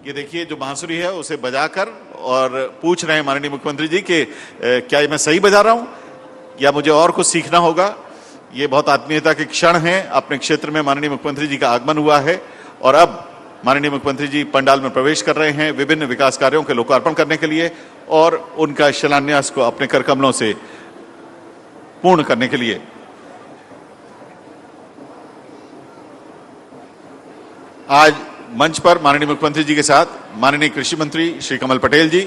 ये देखिए जो बांसुरी है उसे बजाकर और पूछ रहे हैं माननीय मुख्यमंत्री जी कि क्या मैं सही बजा रहा हूं या मुझे और कुछ सीखना होगा। ये बहुत आत्मीयता के क्षण हैं। अपने क्षेत्र में माननीय मुख्यमंत्री जी का आगमन हुआ है और अब माननीय मुख्यमंत्री जी पंडाल में प्रवेश कर रहे हैं विभिन्न विकास कार्यों के लोकार्पण करने के लिए और उनका शिलान्यास को अपने कर कमलों से पूर्ण करने के लिए। आज मंच पर माननीय मुख्यमंत्री जी के साथ माननीय कृषि मंत्री श्री कमल पटेल जी,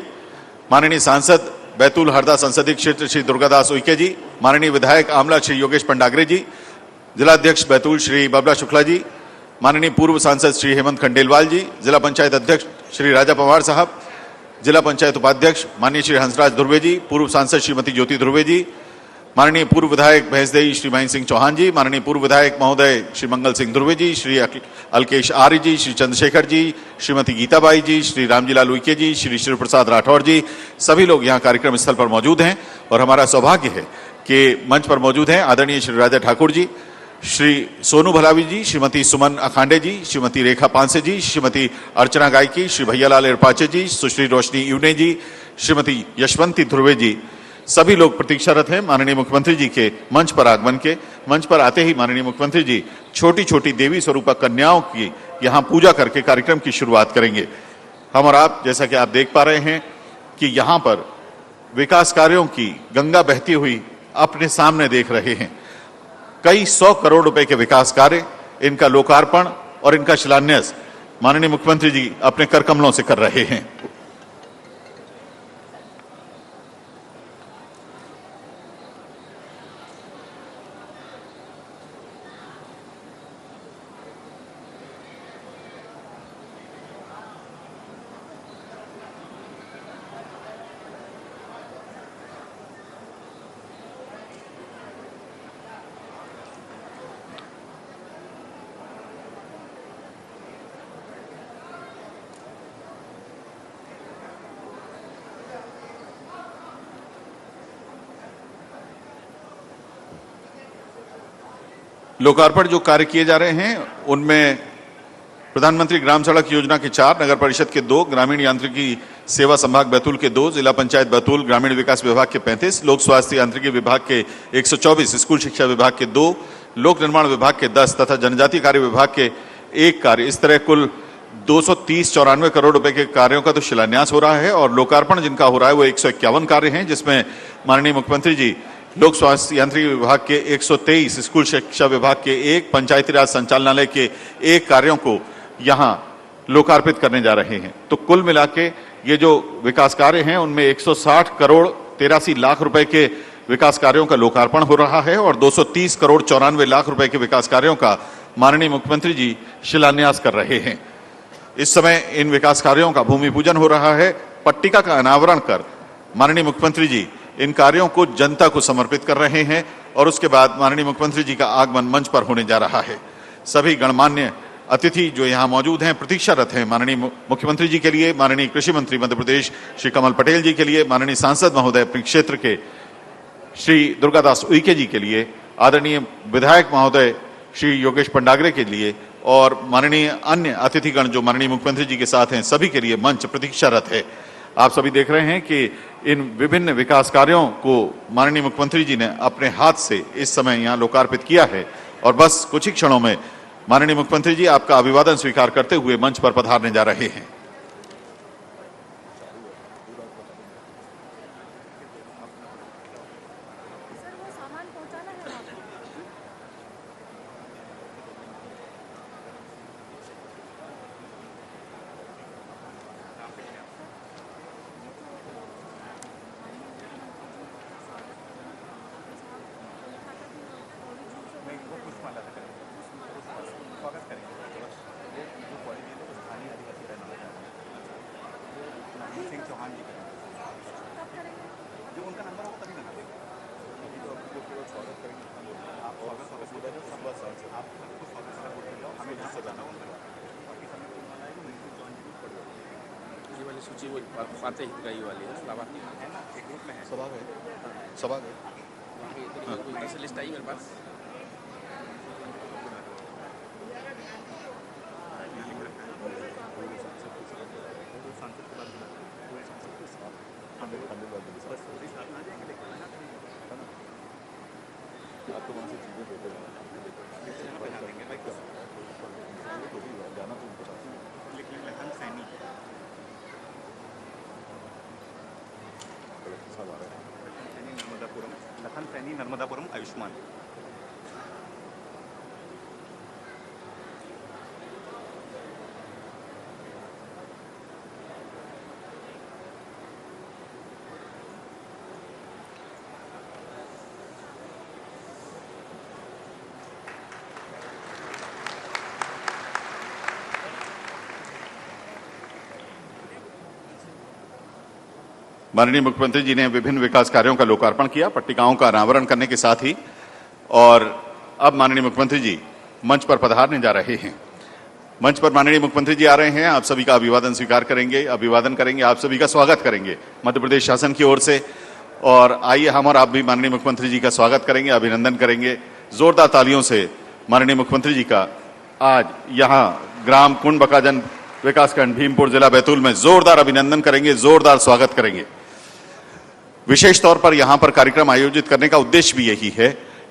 माननीय सांसद बैतूल हरदा संसदीय क्षेत्र श्री दुर्गादास उइके जी, माननीय विधायक आमला श्री योगेश पंडागरे जी, जिलाध्यक्ष बैतूल श्री बबला शुक्ला जी, माननीय पूर्व सांसद श्री हेमंत खंडेलवाल जी, जिला पंचायत अध्यक्ष श्री राजा पवार साहब, जिला पंचायत उपाध्यक्ष माननीय श्री हंसराज ध्रुवे जी, पूर्व सांसद श्रीमती ज्योति ध्रुवे जी, माननीय पूर्व विधायक भैंसदेही श्री महेंद्र सिंह चौहान जी, माननीय पूर्व विधायक महोदय श्री मंगल सिंह ध्रुवे जी, श्री अलकेश आर्य जी, श्री चंद्रशेखर जी, श्रीमती गीताबाई जी, श्री रामजीलाल उइके जी, श्री शिव प्रसाद राठौर जी, सभी लोग यहाँ कार्यक्रम स्थल पर मौजूद हैं। और हमारा सौभाग्य है कि मंच पर मौजूद हैं आदरणीय श्री राजा ठाकुर जी, श्री सोनू भलावी जी, श्रीमती सुमन अखांडे जी, श्रीमती रेखा पांसे जी, श्रीमती अर्चना गायकी, श्री भैयालाल इरपाचे जी, सुश्री रोशनी यूने जी, श्रीमती यशवंती ध्रुवे जी, सभी लोग प्रतीक्षारत हैं माननीय मुख्यमंत्री जी के मंच पर आगमन के। मंच पर आते ही माननीय मुख्यमंत्री जी छोटी छोटी देवी स्वरूपा कन्याओं की यहाँ पूजा करके कार्यक्रम की शुरुआत करेंगे। हम और आप जैसा कि आप देख पा रहे हैं कि यहाँ पर विकास कार्यों की गंगा बहती हुई अपने सामने देख रहे हैं। कई 100 करोड़ रुपए के विकास कार्य, इनका लोकार्पण और इनका शिलान्यास माननीय मुख्यमंत्री जी अपने कर कमलों से कर रहे हैं। लोकार्पण जो कार्य किए जा रहे हैं उनमें प्रधानमंत्री ग्राम सड़क योजना के 4, नगर परिषद के 2, ग्रामीण यांत्रिकी सेवा संभाग बैतूल के 2, जिला पंचायत बैतूल ग्रामीण विकास विभाग के 35, लोक स्वास्थ्य यांत्रिकी विभाग के 124, स्कूल शिक्षा विभाग के 2, लोक निर्माण विभाग के 10 तथा जनजातीय कार्य विभाग के 1 कार्य, इस तरह कुल 230-94 करोड़ रुपए के कार्यों का तो शिलान्यास हो रहा है और लोकार्पण जिनका हो रहा है वो 151 कार्य हैं, जिसमें माननीय मुख्यमंत्री जी लोक स्वास्थ्य यांत्रिकी विभाग के 123, स्कूल शिक्षा विभाग के 1, पंचायती राज संचालनालय के 1 कार्यों को यहाँ लोकार्पित करने जा रहे हैं। तो कुल मिला के ये जो विकास कार्य हैं उनमें 160 करोड़ 83 लाख रुपए के विकास कार्यों का लोकार्पण हो रहा है और 230 करोड़ 94 लाख रुपए के विकास कार्यों का माननीय मुख्यमंत्री जी शिलान्यास कर रहे हैं। इस समय इन विकास कार्यों का भूमि पूजन हो रहा है। पट्टिका का अनावरण कर माननीय मुख्यमंत्री जी इन कार्यों को जनता को समर्पित कर रहे हैं और उसके बाद माननीय मुख्यमंत्री जी का आगमन मंच पर होने जा रहा है। सभी गणमान्य अतिथि जो यहाँ मौजूद हैं प्रतीक्षारत हैं माननीय मुख्यमंत्री जी के लिए, माननीय कृषि मंत्री मध्य प्रदेश श्री कमल पटेल जी के लिए, माननीय सांसद महोदय अपने क्षेत्र के श्री दुर्गादास उइके जी के लिए, आदरणीय विधायक महोदय श्री योगेश पंडागरे के लिए और माननीय अन्य अतिथिगण जो माननीय मुख्यमंत्री जी के साथ हैं, सभी के लिए मंच प्रतीक्षारत है। आप सभी देख रहे हैं कि इन विभिन्न विकास कार्यों को माननीय मुख्यमंत्री जी ने अपने हाथ से इस समय यहाँ लोकार्पित किया है और बस कुछ ही क्षणों में माननीय मुख्यमंत्री जी आपका अभिवादन स्वीकार करते हुए मंच पर पधारने जा रहे हैं। सूची वो पाते हितग्राही वाली है, लाभार्थी है ना, एक ग्रुप में है, सभा है लिस्ट आई मेरे पास। लखन सैनी नर्मदापुरम आयुष्मान। माननीय मुख्यमंत्री जी ने विभिन्न विकास कार्यों का लोकार्पण किया, पट्टिकाओं का अनावरण करने के साथ ही, और अब माननीय मुख्यमंत्री जी मंच पर पधारने जा रहे हैं। मंच पर माननीय मुख्यमंत्री जी आ रहे हैं। आप सभी का अभिवादन स्वीकार करेंगे, अभिवादन करेंगे, आप सभी का स्वागत करेंगे मध्य प्रदेश शासन की ओर से। और आइए हम और आप भी माननीय मुख्यमंत्री जी का स्वागत करेंगे, अभिनंदन करेंगे जोरदार तालियों से। माननीय मुख्यमंत्री जी का आज यहाँ ग्राम कुंड बकाजन विकासखंड भीमपुर जिला बैतूल में जोरदार अभिनंदन करेंगे, जोरदार स्वागत करेंगे। विशेष तौर पर यहां पर कार्यक्रम आयोजित करने का उद्देश्य भी यही है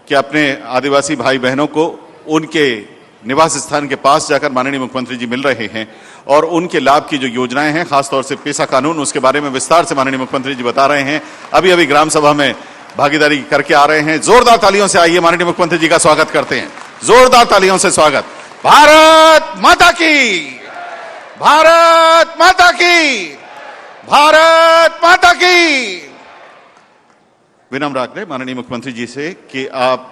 कि अपने आदिवासी भाई बहनों को उनके निवास स्थान के पास जाकर माननीय मुख्यमंत्री जी मिल रहे हैं और उनके लाभ की जो योजनाएं हैं, खासतौर से पेशा कानून, उसके बारे में विस्तार से माननीय मुख्यमंत्री जी बता रहे हैं। अभी अभी ग्राम सभा में भागीदारी करके आ रहे हैं। जोरदार तालियों से आइए माननीय मुख्यमंत्री जी का स्वागत करते हैं, जोरदार तालियों से स्वागत। भारत माता की, भारत माता की, भारत माता की। विनम्र आग्रह माननीय मुख्यमंत्री जी से कि आप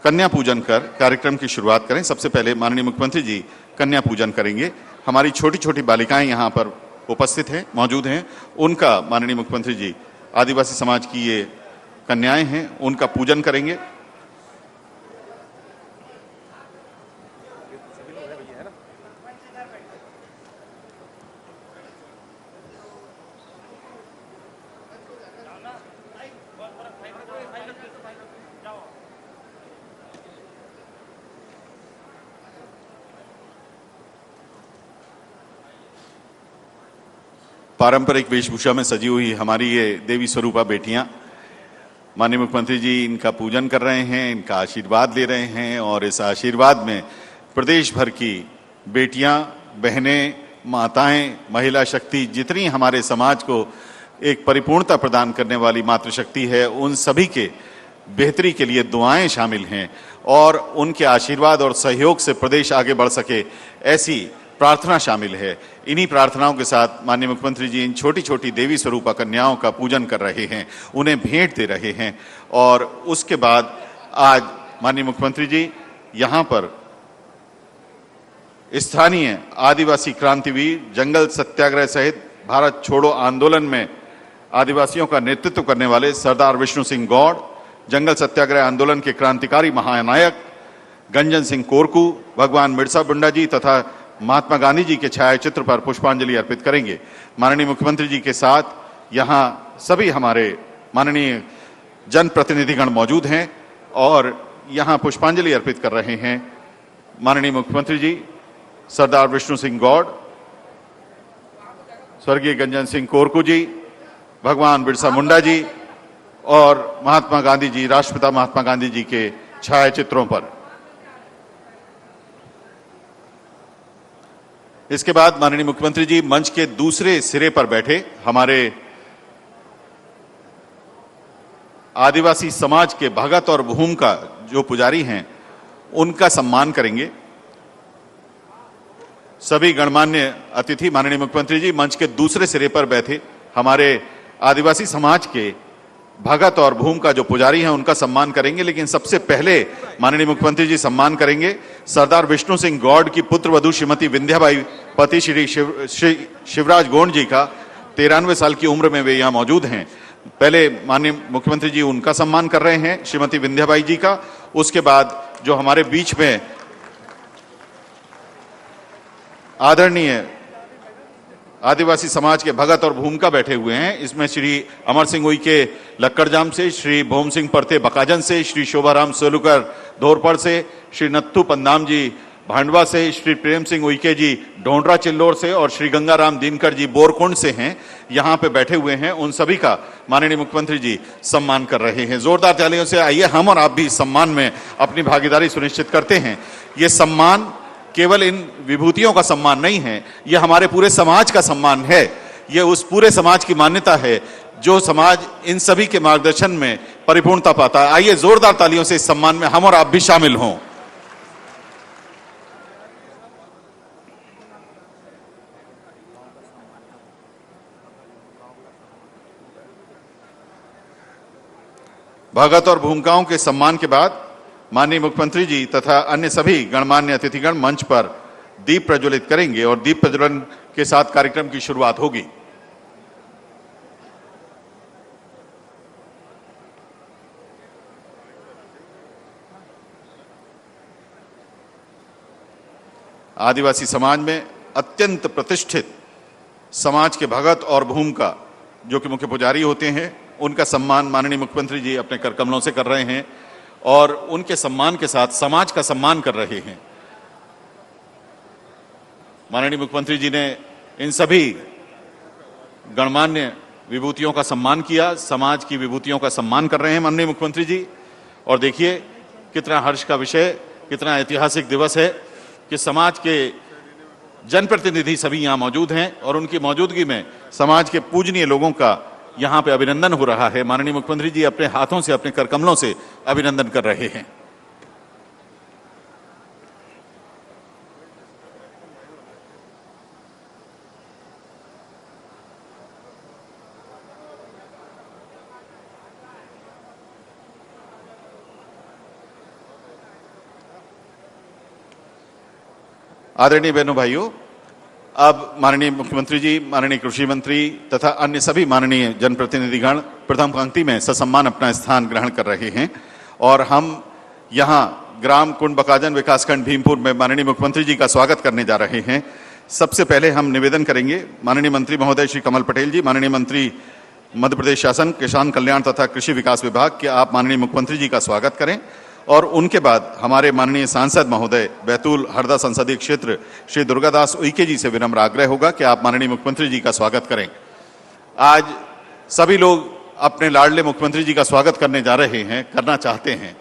कन्या पूजन कर कार्यक्रम की शुरुआत करें। सबसे पहले माननीय मुख्यमंत्री जी कन्या पूजन करेंगे। हमारी छोटी छोटी बालिकाएं यहां पर उपस्थित हैं, मौजूद हैं, उनका माननीय मुख्यमंत्री जी, आदिवासी समाज की ये कन्याएं हैं, उनका पूजन करेंगे। पारंपरिक वेशभूषा में सजी हुई हमारी ये देवी स्वरूपा बेटियां, माननीय मुख्यमंत्री जी इनका पूजन कर रहे हैं, इनका आशीर्वाद ले रहे हैं और इस आशीर्वाद में प्रदेश भर की बेटियां, बहनें, माताएं, महिला शक्ति, जितनी हमारे समाज को एक परिपूर्णता प्रदान करने वाली मातृशक्ति है, उन सभी के बेहतरी के लिए दुआएं शामिल हैं और उनके आशीर्वाद और सहयोग से प्रदेश आगे बढ़ सके, ऐसी प्रार्थना शामिल है। इन्हीं प्रार्थनाओं के साथ माननीय मुख्यमंत्री जी इन छोटी छोटी देवी स्वरूपा कन्याओं का पूजन कर रहे हैं, उन्हें भेंट दे रहे हैं। और उसके बाद आज माननीय मुख्यमंत्री जी यहां पर स्थानीय आदिवासी क्रांतिवीर, जंगल सत्याग्रह सहित भारत छोड़ो आंदोलन में आदिवासियों का नेतृत्व करने वाले सरदार विष्णु सिंह गौड़, जंगल सत्याग्रह आंदोलन के क्रांतिकारी महानायक गंजन सिंह कोरकू, भगवान बिरसा मुंडा जी तथा महात्मा गांधी जी के छायाचित्र पर पुष्पांजलि अर्पित करेंगे। माननीय मुख्यमंत्री जी के साथ यहां सभी हमारे माननीय जनप्रतिनिधिगण मौजूद हैं और यहां पुष्पांजलि अर्पित कर रहे हैं। माननीय मुख्यमंत्री जी सरदार विष्णु सिंह गौड़, स्वर्गीय गंजन सिंह कोरकू जी, भगवान बिरसा मुंडा जी और महात्मा गांधी जी, राष्ट्रपिता महात्मा गांधी जी के छायाचित्रों पर। इसके बाद माननीय मुख्यमंत्री जी मंच के दूसरे सिरे पर बैठे हमारे आदिवासी समाज के भगत और भूमि का जो पुजारी हैं, उनका सम्मान करेंगे। सभी गणमान्य अतिथि माननीय मुख्यमंत्री जी मंच के दूसरे सिरे पर बैठे हमारे आदिवासी समाज के भगत और भूमि का जो पुजारी हैं, उनका सम्मान करेंगे। लेकिन सबसे पहले माननीय मुख्यमंत्री जी सम्मान करेंगे सरदार विष्णु सिंह गौड़ की पुत्र वधू श्रीमती विंध्याबाई, पति श्री शिवराज गोंड जी का। 93 साल की उम्र में वे यहाँ मौजूद हैं। पहले माननीय मुख्यमंत्री जी उनका सम्मान कर रहे हैं, श्रीमती विंध्याबाई जी का। उसके बाद जो हमारे बीच में आदरणीय आदिवासी समाज के भगत और भूमिका बैठे हुए हैं, इसमें श्री अमर सिंह उइके लक्कड़जाम से, श्री भोम सिंह परते बकाजन से, श्री शोभाराम सोलुकर धोरपड़ से, श्री नत्थू पंदाम जी भांडवा से श्री प्रेम सिंह उइके जी ढोंडरा चिल्लोर से और श्री गंगाराम दिनकर जी बोरकुंड से हैं, यहां पे बैठे हुए हैं। उन सभी का माननीय मुख्यमंत्री जी सम्मान कर रहे हैं। जोरदार तालियों से आइए हम और आप भी इस सम्मान में अपनी भागीदारी सुनिश्चित करते हैं। ये सम्मान केवल इन विभूतियों का सम्मान नहीं है, यह हमारे पूरे समाज का सम्मान है। यह उस पूरे समाज की मान्यता है जो समाज इन सभी के मार्गदर्शन में परिपूर्णता पाता है। आइए जोरदार तालियों से इस सम्मान में हम और आप भी शामिल हों। भगत और भूमिकाओं के सम्मान के बाद माननीय मुख्यमंत्री जी तथा अन्य सभी गणमान्य अतिथिगण मंच पर दीप प्रज्वलित करेंगे और दीप प्रज्वलन के साथ कार्यक्रम की शुरुआत होगी। आदिवासी समाज में अत्यंत प्रतिष्ठित समाज के भगत और भूमिका जो कि मुख्य पुजारी होते हैं, उनका सम्मान माननीय मुख्यमंत्री जी अपने कर कमलों से कर रहे हैं और उनके सम्मान के साथ समाज का सम्मान कर रहे हैं। माननीय मुख्यमंत्री जी ने इन सभी गणमान्य विभूतियों का सम्मान किया, समाज की विभूतियों का सम्मान कर रहे हैं माननीय मुख्यमंत्री जी। और देखिए कितना हर्ष का विषय, कितना ऐतिहासिक दिवस है कि समाज के जनप्रतिनिधि सभी यहाँ मौजूद हैं और उनकी मौजूदगी में समाज के पूजनीय लोगों का यहाँ पे अभिनंदन हो रहा है। माननीय मुख्यमंत्री जी अपने हाथों से, अपने कर कमलों से अभिनंदन कर रहे हैं। आदरणीय बहनों भाइयों, अब माननीय मुख्यमंत्री जी, माननीय कृषि मंत्री तथा अन्य सभी माननीय जनप्रतिनिधिगण प्रथम पंक्ति में ससम्मान अपना स्थान ग्रहण कर रहे हैं और हम यहाँ ग्राम कुंड बकाजन विकासखंड भीमपुर में माननीय मुख्यमंत्री जी का स्वागत करने जा रहे हैं। सबसे पहले हम निवेदन करेंगे माननीय मंत्री महोदय श्री कमल पटेल जी, माननीय मंत्री मध्य प्रदेश शासन किसान कल्याण तथा कृषि विकास विभाग के, आप माननीय मुख्यमंत्री जी का स्वागत करें। और उनके बाद हमारे माननीय सांसद महोदय बैतूल हरदा संसदीय क्षेत्र श्री दुर्गादास उइके जी से विनम्र आग्रह होगा कि आप माननीय मुख्यमंत्री जी का स्वागत करें। आज सभी लोग अपने लाडले मुख्यमंत्री जी का स्वागत करने जा रहे हैं, करना चाहते हैं।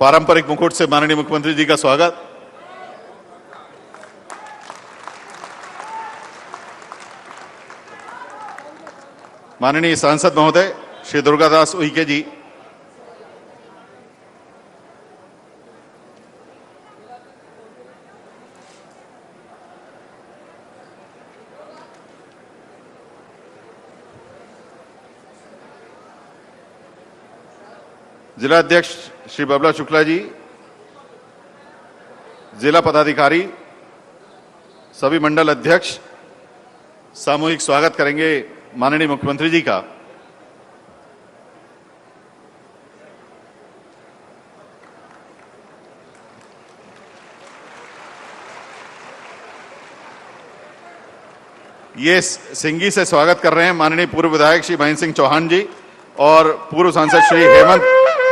पारंपरिक मुकुट से माननीय मुख्यमंत्री जी का स्वागत। माननीय सांसद महोदय श्री दुर्गादास उइके जी, जिला अध्यक्ष श्री बबला शुक्ला जी, जिला पदाधिकारी, सभी मंडल अध्यक्ष सामूहिक स्वागत करेंगे माननीय मुख्यमंत्री जी का। ये सिंगी से स्वागत कर रहे हैं माननीय पूर्व विधायक श्री महेंद्र सिंह चौहान जी और पूर्व सांसद श्री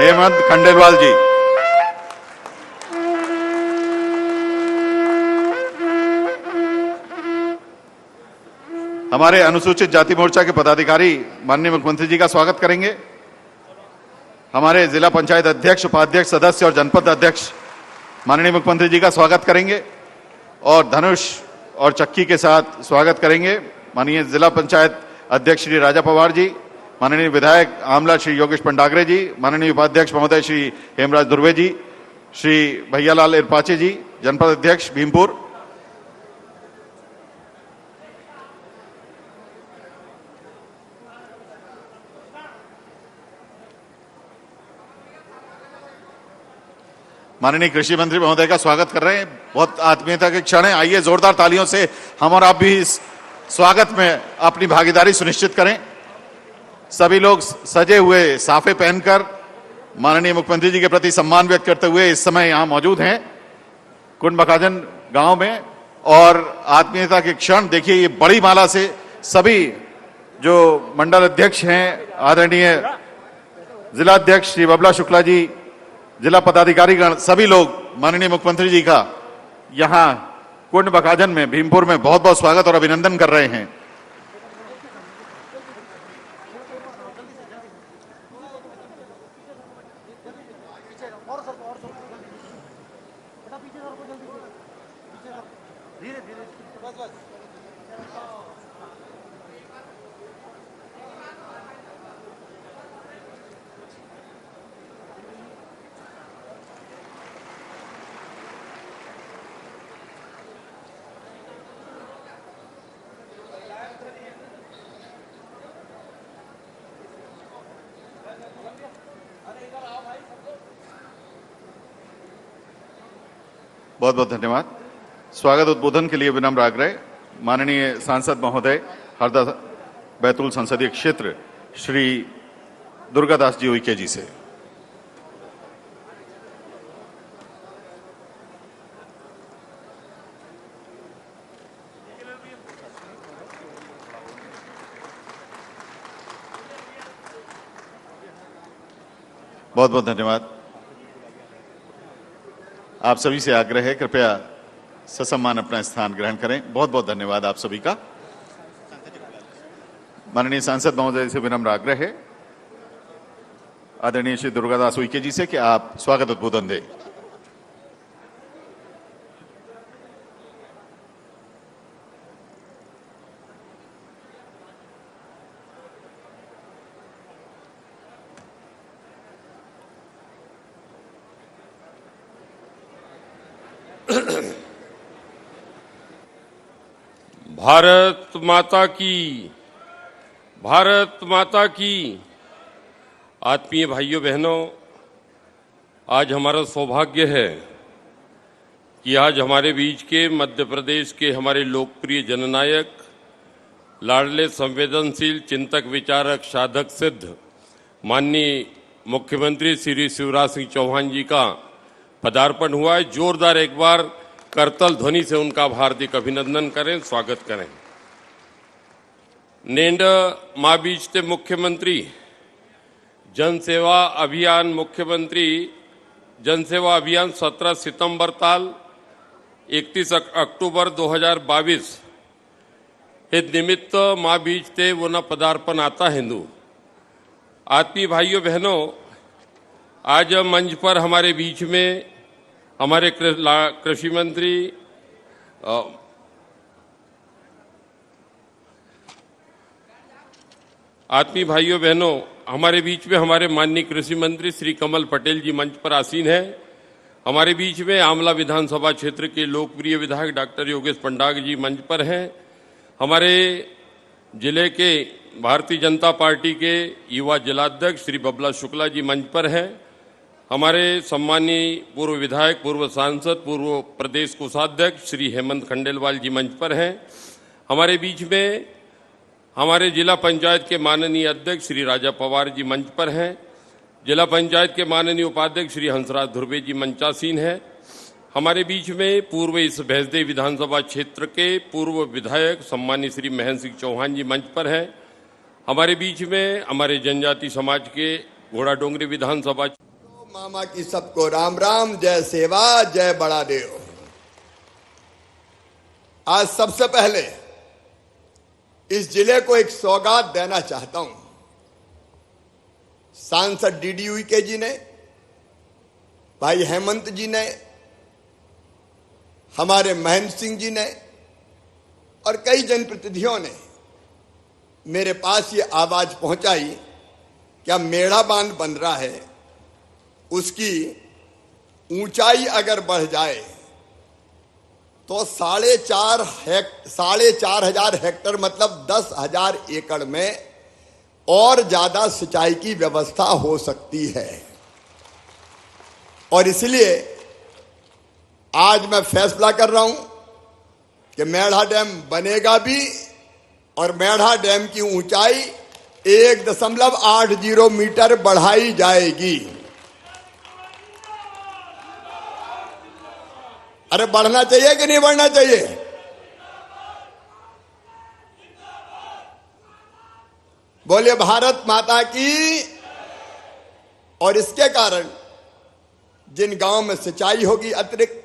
हेमंत खंडेलवाल जी। हमारे अनुसूचित जाति मोर्चा के पदाधिकारी माननीय मुख्यमंत्री जी का स्वागत करेंगे। हमारे जिला पंचायत अध्यक्ष, उपाध्यक्ष, सदस्य और जनपद अध्यक्ष माननीय मुख्यमंत्री जी का स्वागत करेंगे और धनुष और चक्की के साथ स्वागत करेंगे माननीय जिला पंचायत अध्यक्ष श्री राजा पवार जी, माननीय विधायक आमला श्री योगेश पंडागरे जी, माननीय उपाध्यक्ष महोदय श्री हेमराज धुर्वे जी, श्री भैयालाल इरपाचे जी, जनपद अध्यक्ष भीमपुर, माननीय कृषि मंत्री महोदय का स्वागत कर रहे हैं। बहुत आत्मीयता के क्षण है, आइए जोरदार तालियों से हम और आप भी इस स्वागत में अपनी भागीदारी सुनिश्चित करें। सभी लोग सजे हुए साफे पहनकर माननीय मुख्यमंत्री जी के प्रति सम्मान व्यक्त करते हुए इस समय यहां मौजूद हैं कुंड बकाजन गांव में और आत्मीयता के क्षण। देखिए ये बड़ी माला से सभी जो मंडल अध्यक्ष हैं, आदरणीय जिलाध्यक्ष श्री बबला शुक्ला जी, जिला पदाधिकारीगण, सभी लोग माननीय मुख्यमंत्री जी का यहां कुंड बकाजन में भीमपुर में बहुत बहुत स्वागत और अभिनंदन कर रहे हैं। बहुत बहुत धन्यवाद। स्वागत उद्बोधन के लिए विनम्र आग्रह माननीय सांसद महोदय हरदा बैतूल संसदीय क्षेत्र श्री दुर्गादास जी उइके जी से। बहुत बहुत धन्यवाद। आप सभी से आग्रह है कृपया ससम्मान अपना स्थान ग्रहण करें। बहुत बहुत धन्यवाद आप सभी का। माननीय सांसद महोदय से विनम्र आग्रह है आदरणीय श्री दुर्गादास उइके जी से कि आप स्वागत उद्बोधन दें। भारत माता की। आत्मीय भाइयों बहनों, आज हमारा सौभाग्य है कि आज हमारे बीच के मध्य प्रदेश के हमारे लोकप्रिय जननायक, लाडले संवेदनशील चिंतक विचारक साधक सिद्ध माननीय मुख्यमंत्री श्री शिवराज सिंह चौहान जी का पदार्पण हुआ है। जोरदार एक बार करतल ध्वनि से उनका हार्दिक अभिनंदन करें, स्वागत करें। नेंड मां बीजते मुख्यमंत्री जनसेवा अभियान 17 सितंबर ताल 31 अक्टूबर 2022 हे निमित्त मां बीजते वो न पदार्पण आता हिंदू। आत्मीय भाइयों बहनों, आज मंच पर हमारे बीच में हमारे कृषि मंत्री आत्मीय भाइयों बहनों, हमारे बीच में हमारे माननीय कृषि मंत्री श्री कमल पटेल जी मंच पर आसीन हैं। हमारे बीच में आमला विधानसभा क्षेत्र के लोकप्रिय विधायक डॉक्टर योगेश पंडाग जी मंच पर हैं। हमारे जिले के भारतीय जनता पार्टी के युवा जिलाध्यक्ष श्री बबला शुक्ला जी मंच पर हैं। हमारे सम्मानीय पूर्व विधायक, पूर्व सांसद, पूर्व प्रदेश कोषाध्यक्ष श्री हेमंत खंडेलवाल जी मंच पर हैं। हमारे बीच में हमारे जिला पंचायत के माननीय अध्यक्ष श्री राजा पवार जी मंच पर हैं। जिला पंचायत के माननीय उपाध्यक्ष श्री हंसराज धुर्वे जी मंचासीन हैं। हमारे बीच में पूर्व इस भैंसदेव विधानसभा क्षेत्र के पूर्व विधायक सम्मानीय श्री महेंद्र सिंह चौहान जी मंच पर हैं। हमारे बीच में हमारे जनजाति समाज के घोड़ा डोंगरी विधानसभा मामा की सबको राम राम, जय सेवा, जय बड़ा देव। आज सबसे पहले इस जिले को एक सौगात देना चाहता हूं। सांसद डीडी उइके जी ने, भाई हेमंत जी ने, हमारे महेंद्र सिंह जी ने और कई जनप्रतिनिधियों ने मेरे पास ये आवाज पहुंचाई कि अब मेढ़ा बांध बन रहा है, उसकी ऊंचाई अगर बढ़ जाए तो 4,500 हेक्टर मतलब 10,000 एकड़ में और ज्यादा सिंचाई की व्यवस्था हो सकती है। और इसलिए आज मैं फैसला कर रहा हूं कि मेढ़ा डैम बनेगा भी और मेढ़ा डैम की ऊंचाई 1.80 मीटर बढ़ाई जाएगी। अरे बढ़ना चाहिए कि नहीं बढ़ना चाहिए? बोले भारत माता की। और इसके कारण जिन गांव में सिंचाई होगी अतिरिक्त,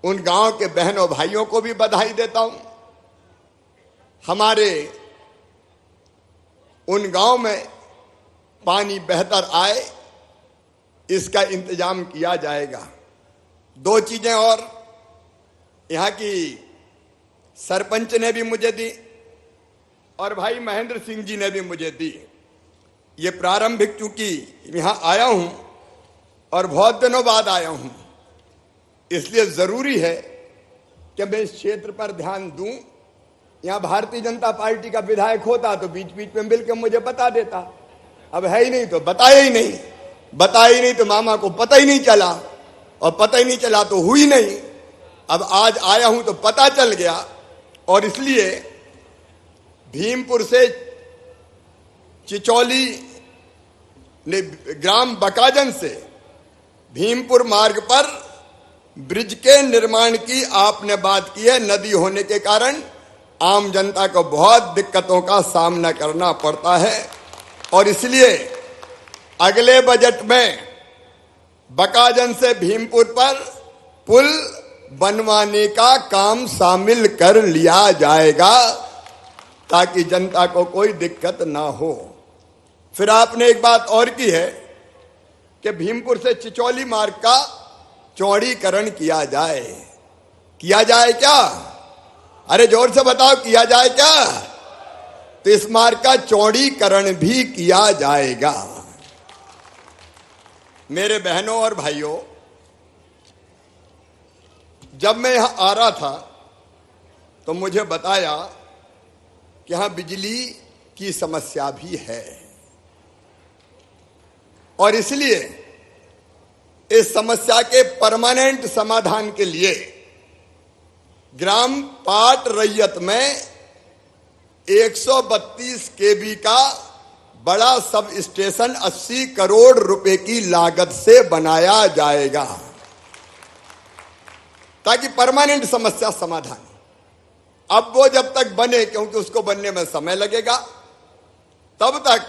उन गांव के बहनों भाइयों को भी बधाई देता हूं। हमारे उन गांव में पानी बेहतर आए, इसका इंतजाम किया जाएगा। दो चीजें और यहां की सरपंच ने भी मुझे दी और भाई महेंद्र सिंह जी ने भी मुझे दी। ये प्रारंभिक, चूंकि यहां आया हूं और बहुत दिनों बाद आया हूं, इसलिए जरूरी है कि मैं इस क्षेत्र पर ध्यान दूं। यहां भारतीय जनता पार्टी का विधायक होता तो बीच बीच में मिलकर मुझे बता देता। अब है ही नहीं तो बताया ही नहीं, बताया ही नहीं तो मामा को पता ही नहीं चला, और पता ही नहीं चला तो हुई नहीं। अब आज आया हूं तो पता चल गया, और इसलिए भीमपुर से चिचौली ने ग्राम बकाजन से भीमपुर मार्ग पर ब्रिज के निर्माण की आपने बात की है। नदी होने के कारण आम जनता को बहुत दिक्कतों का सामना करना पड़ता है, और इसलिए अगले बजट में बकाजन से भीमपुर पर पुल बनवाने का काम शामिल कर लिया जाएगा, ताकि जनता को कोई दिक्कत ना हो। फिर आपने एक बात और की है कि भीमपुर से चिचौली मार्ग का चौड़ीकरण किया जाए। किया जाए क्या? अरे जोर से बताओ, किया जाए क्या? तो इस मार्ग का चौड़ीकरण भी किया जाएगा। मेरे बहनों और भाइयों, जब मैं यहां आ रहा था तो मुझे बताया कि यहां बिजली की समस्या भी है, और इसलिए इस समस्या के परमानेंट समाधान के लिए ग्राम पाट रैयत में 132 केवी का बड़ा सब स्टेशन 80 करोड़ रुपए की लागत से बनाया जाएगा, ताकि परमानेंट समस्या समाधान। अब वो जब तक बने, क्योंकि उसको बनने में समय लगेगा, तब तक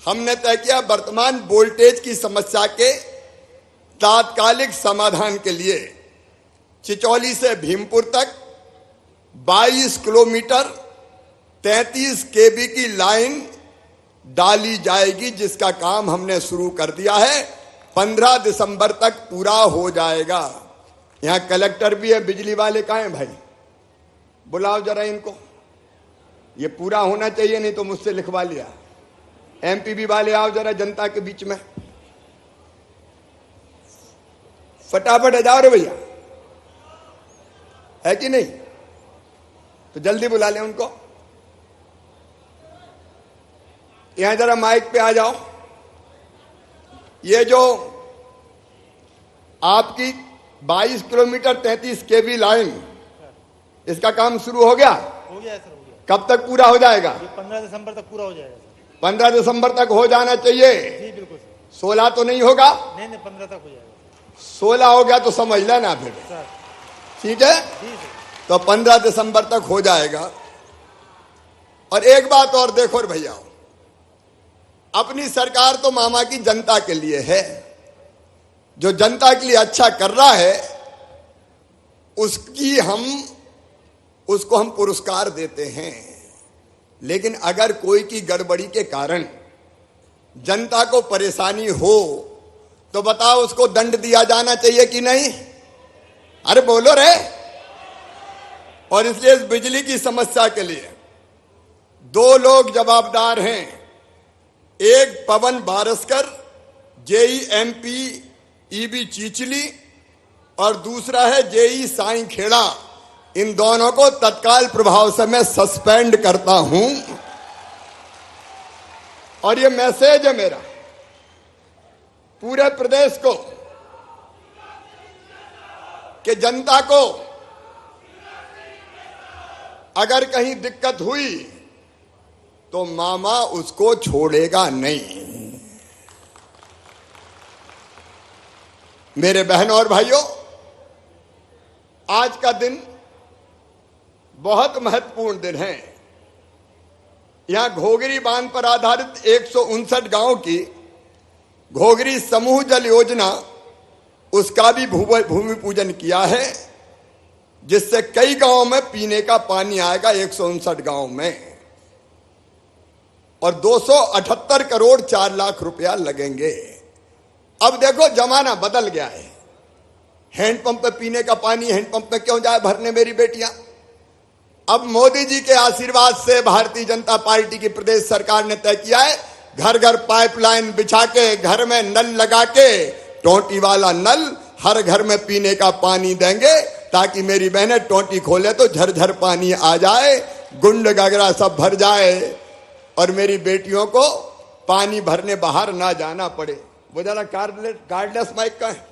हमने तय किया वर्तमान वोल्टेज की समस्या के तात्कालिक समाधान के लिए चिचौली से भीमपुर तक 22 किलोमीटर 33 केवी की लाइन डाली जाएगी, जिसका काम हमने शुरू कर दिया है। 15 दिसंबर तक पूरा हो जाएगा। यहां कलेक्टर भी है, बिजली वाले कहां हैं भाई? बुलाओ जरा इनको, ये पूरा होना चाहिए, नहीं तो मुझसे लिखवा लिया। एमपीबी वाले आओ जरा जनता के बीच में, फटाफट आ जाओ रे भैया, है कि नहीं? तो जल्दी बुला लें उनको। यहां जरा माइक पे आ जाओ। ये जो आपकी 22 किलोमीटर 33 केवी लाइन, इसका काम शुरू हो गया? हो गया सर, हो गया। कब तक पूरा हो जाएगा? ये 15 दिसंबर तक पूरा हो जाएगा सर। 15 दिसंबर तक हो जाना चाहिए। जी बिल्कुल सर। 16 तो नहीं होगा? नहीं 15 तक हो जाएगा 16 हो गया तो समझ लेना फिर, सर। ठीक है? जी सर। तो 15 दिसंबर तक हो जाएगा। और एक बात और देखो भैया, अपनी सरकार तो मामा की जनता के लिए है। जो जनता के लिए अच्छा कर रहा है उसको हम पुरस्कार देते हैं। लेकिन अगर कोई की गड़बड़ी के कारण जनता को परेशानी हो तो बताओ, उसको दंड दिया जाना चाहिए कि नहीं? अरे बोलो रे। और इसलिए इस बिजली की समस्या के लिए 2 लोग जवाबदार हैं। एक पवन बारसकर, JEMP EB चीचली, और दूसरा है JE साईं खेड़ा। इन दोनों को तत्काल प्रभाव से मैं सस्पेंड करता हूं। और ये मैसेज है मेरा पूरे प्रदेश को कि जनता को अगर कहीं दिक्कत हुई तो मामा उसको छोड़ेगा नहीं। मेरे बहनों और भाइयों, आज का दिन बहुत महत्वपूर्ण दिन है। यहां घोगरी बांध पर आधारित 159 गांव की घोगरी समूह जल योजना, उसका भी भूमि पूजन किया है, जिससे कई गांवों में पीने का पानी आएगा 159 गांव में, और 278 करोड़ 4 लाख रुपया लगेंगे। अब देखो जमाना बदल गया है। हैंडपंप पे पीने का पानी हैंडपंप पे क्यों जाए भरने मेरी बेटियां? अब मोदी जी के आशीर्वाद से भारतीय जनता पार्टी की प्रदेश सरकार ने तय किया है, घर घर पाइपलाइन बिछा के, घर में नल लगा के, टोंटी वाला नल हर घर में पीने का पानी देंगे, ताकि मेरी बहनें टोंटी खोले तो झरझर पानी आ जाए, गुंड गगरा सब भर जाए, और मेरी बेटियों को पानी भरने बाहर ना जाना पड़े। वो जरा कार्डलेस माइक का है,